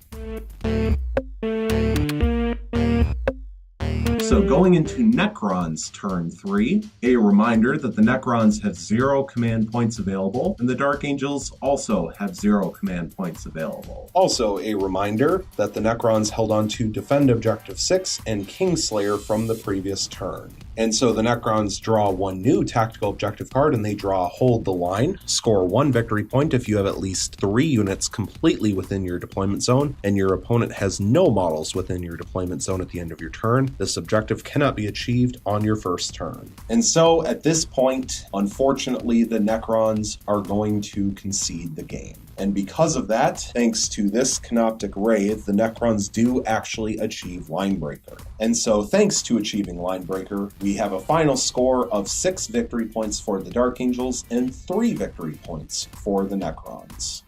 So going into Necrons turn 3, a reminder that the Necrons have 0 command points available, and the Dark Angels also have 0 command points available. Also a reminder that the Necrons held on to Defend Objective 6 and Kingslayer from the previous turn. And so the Necrons draw 1 new tactical objective card, and they draw Hold the Line. Score 1 victory point if you have at least 3 units completely within your deployment zone, and your opponent has no models within your deployment zone at the end of your turn. This objective cannot be achieved on your first turn. And so at this point, unfortunately, the Necrons are going to concede the game. And because of that, thanks to this Canoptic Wraith, the Necrons do actually achieve Linebreaker. And so thanks to achieving Linebreaker, we have a final score of 6 victory points for the Dark Angels and 3 victory points for the Necrons.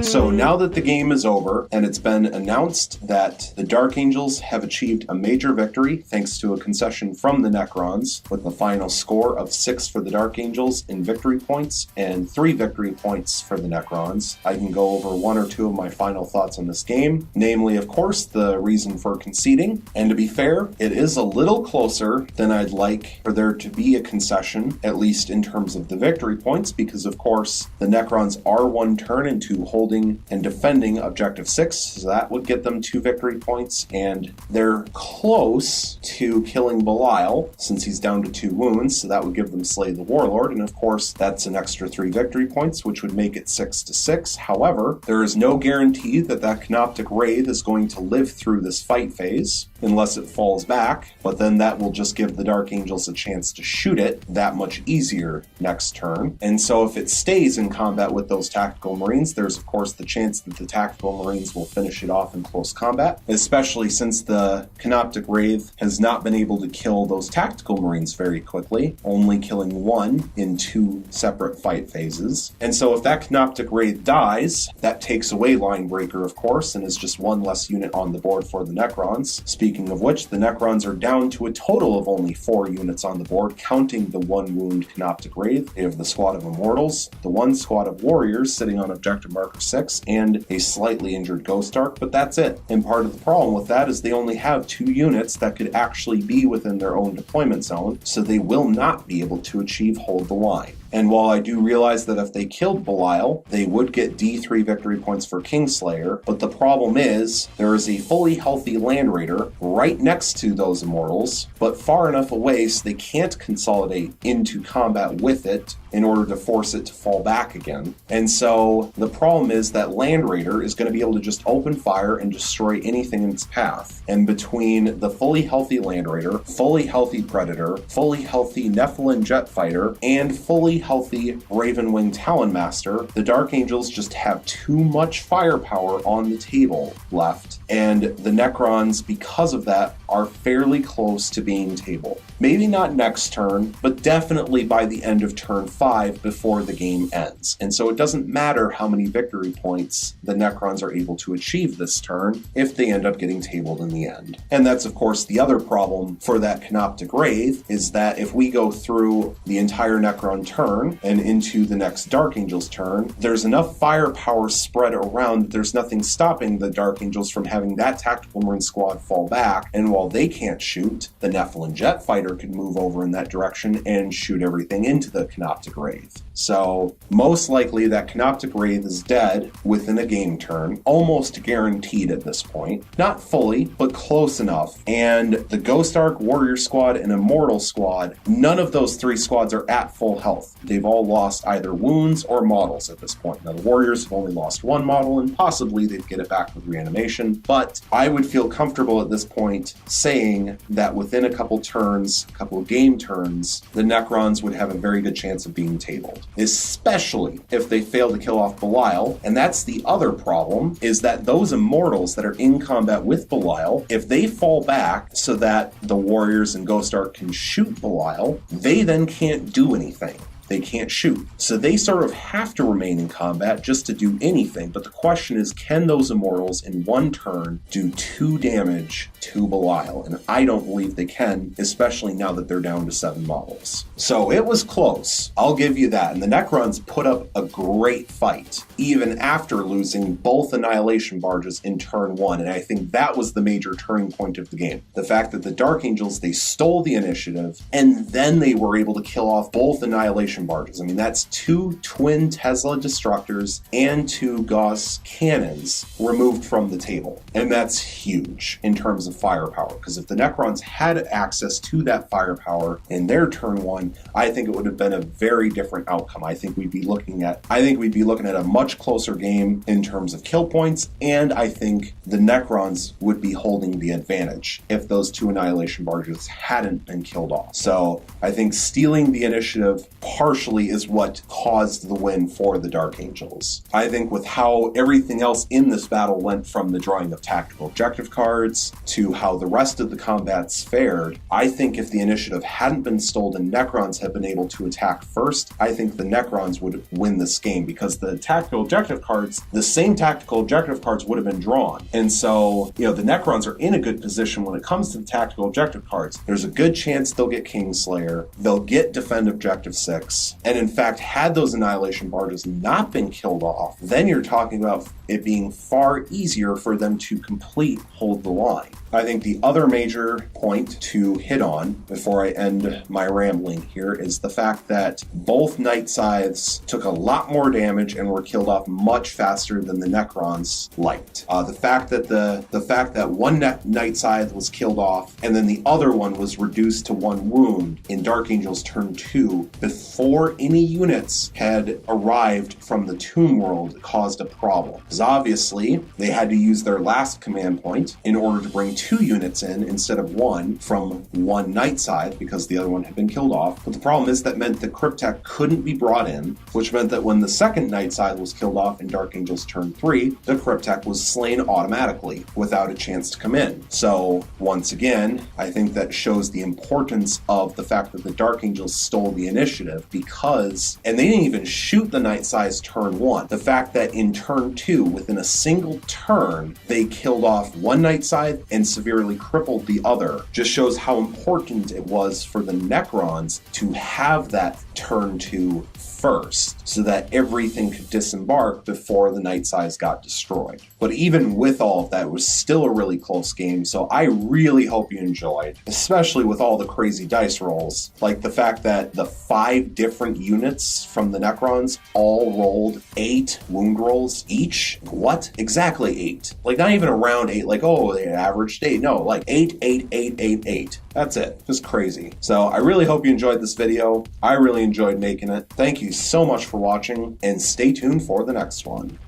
So now that the game is over, and it's been announced that the Dark Angels have achieved a major victory thanks to a concession from the Necrons, with the final score of 6 for the Dark Angels in victory points and 3 victory points for the Necrons, I can go over 1 or 2 of my final thoughts on this game, namely, of course, the reason for conceding. And to be fair, it is a little closer than I'd like for there to be a concession, at least in terms of the victory points, because of course the Necrons are 1 turn into holding and defending Objective 6, so that would get them 2 victory points, and they're close to killing Belial, since he's down to 2 wounds, so that would give them Slay the Warlord, and of course that's an extra 3 victory points, which would make it 6-6. However, there is no guarantee that that Canoptic Wraith is going to live through this fight phase, unless it falls back, but then that will just give the Dark Angels a chance to shoot it that much easier next turn. And so if it stays in combat with those Tactical Marines, there's of course the chance that the Tactical Marines will finish it off in close combat, especially since the Canoptic Wraith has not been able to kill those Tactical Marines very quickly, only killing 1 in 2 separate fight phases. And so if that Canoptic Wraith dies, that takes away Linebreaker, of course, and is just 1 less unit on the board for the Necrons. Speaking of which, the Necrons are down to a total of only 4 units on the board, counting the 1 wound Canoptic Wraith. They have the squad of Immortals, the 1 squad of Warriors sitting on objective marker 6 and a slightly injured Ghost Dark, but that's it. And part of the problem with that is they only have 2 units that could actually be within their own deployment zone, so they will not be able to achieve Hold the Line. And while I do realize that if they killed Belial, they would get D3 victory points for Kingslayer, but the problem is there is a fully healthy Land Raider right next to those Immortals, but far enough away so they can't consolidate into combat with it in order to force it to fall back again. And so the problem is that Land Raider is going to be able to just open fire and destroy anything in its path. And between the fully healthy Land Raider, fully healthy Predator, fully healthy Nephilim Jet Fighter, and fully healthy Ravenwing Talon Master, the Dark Angels just have too much firepower on the table left, and the Necrons, because of that, are fairly close to being table. Maybe not next turn, but definitely by the end of turn 5 before the game ends. And so it doesn't matter how many victory points the Necrons are able to achieve this turn if they end up getting tabled in the end. And that's of course the other problem for that Canoptic Wraith, is that if we go through the entire Necron turn and into the next Dark Angels turn, there's enough firepower spread around that there's nothing stopping the Dark Angels from having that Tactical Marine squad fall back, and while they can't shoot, the Nephilim Jet Fighter could move over in that direction and shoot everything into the Canoptic Wraith. So most likely that Canoptic Wraith is dead within a game turn, almost guaranteed at this point. Not fully, but close enough. And the Ghost Ark, Warrior Squad, and Immortal Squad, none of those 3 squads are at full health. They've all lost either wounds or models at this point. Now the Warriors have only lost 1 model, and possibly they'd get it back with reanimation, but I would feel comfortable at this point saying that within a couple turns, a couple of game turns, the Necrons would have a very good chance of being tabled, especially if they fail to kill off Belial. And that's the other problem, is that those Immortals that are in combat with Belial, if they fall back so that the Warriors and Ghost Ark can shoot Belial, they then can't do anything. They can't shoot. So they sort of have to remain in combat just to do anything. But the question is, can those Immortals in one turn do 2 damage to Belial? And I don't believe they can, especially now that they're down to 7 models. So it was close. I'll give you that. And the Necrons put up a great fight, even after losing both Annihilation Barges in turn 1. And I think that was the major turning point of the game. The fact that the Dark Angels, they stole the initiative, and then they were able to kill off both Annihilation Barges. I mean, that's 2 twin Tesla Destructors and 2 Gauss Cannons removed from the table. And that's huge in terms of firepower, because if the Necrons had access to that firepower in their turn 1, I think it would have been a very different outcome. I think we'd be looking at a much closer game in terms of kill points, and I think the Necrons would be holding the advantage if those 2 Annihilation Barges hadn't been killed off. So I think stealing the initiative partially is what caused the win for the Dark Angels. I think with how everything else in this battle went, from the drawing of tactical objective cards to how the rest of the combats fared, I think if the initiative hadn't been stolen, Necrons had been able to attack first, I think the Necrons would win this game, because the tactical objective cards, the same tactical objective cards would have been drawn. And so, the Necrons are in a good position when it comes to the tactical objective cards. There's a good chance they'll get Kingslayer, they'll get Defend Objective 6, and in fact, had those Annihilation Barges not been killed off, then you're talking about it being far easier for them to complete Hold the Line. I think the other major point to hit on before I end my rambling here is the fact that both Night Scythes took a lot more damage and were killed off much faster than the Necrons liked. The fact that one Night Scythe was killed off and then the other one was reduced to 1 wound in Dark Angels turn 2 before any units had arrived from the Tomb World caused a problem. Because obviously they had to use their last command point in order to bring 2 units in instead of 1 from 1 Night Scythe, because the other one had been killed off. But the problem is that meant the Cryptek couldn't be brought in, which meant that when the second Night Scythe was killed off in Dark Angels turn 3, the Cryptek was slain automatically without a chance to come in. So once again, I think that shows the importance of the fact that the Dark Angels stole the initiative, because, and they didn't even shoot the Night Scythes turn 1. The fact that in turn 2, within a single turn, they killed off one Night Scythe and severely crippled the other. Just shows how important it was for the Necrons to have that turn 2 first, so that everything could disembark before the Night Scythes got destroyed. But even with all of that, it was still a really close game, so I really hope you enjoyed, especially with all the crazy dice rolls, like the fact that the 5 different units from the Necrons all rolled 8 wound rolls each. What? Exactly 8. Like, not even around 8, like, oh, they averaged 8. No, like 8, 8, 8, 8, 8. That's it. Just crazy. So I really hope you enjoyed this video. I really enjoyed making it. Thank you so much for watching, and stay tuned for the next one.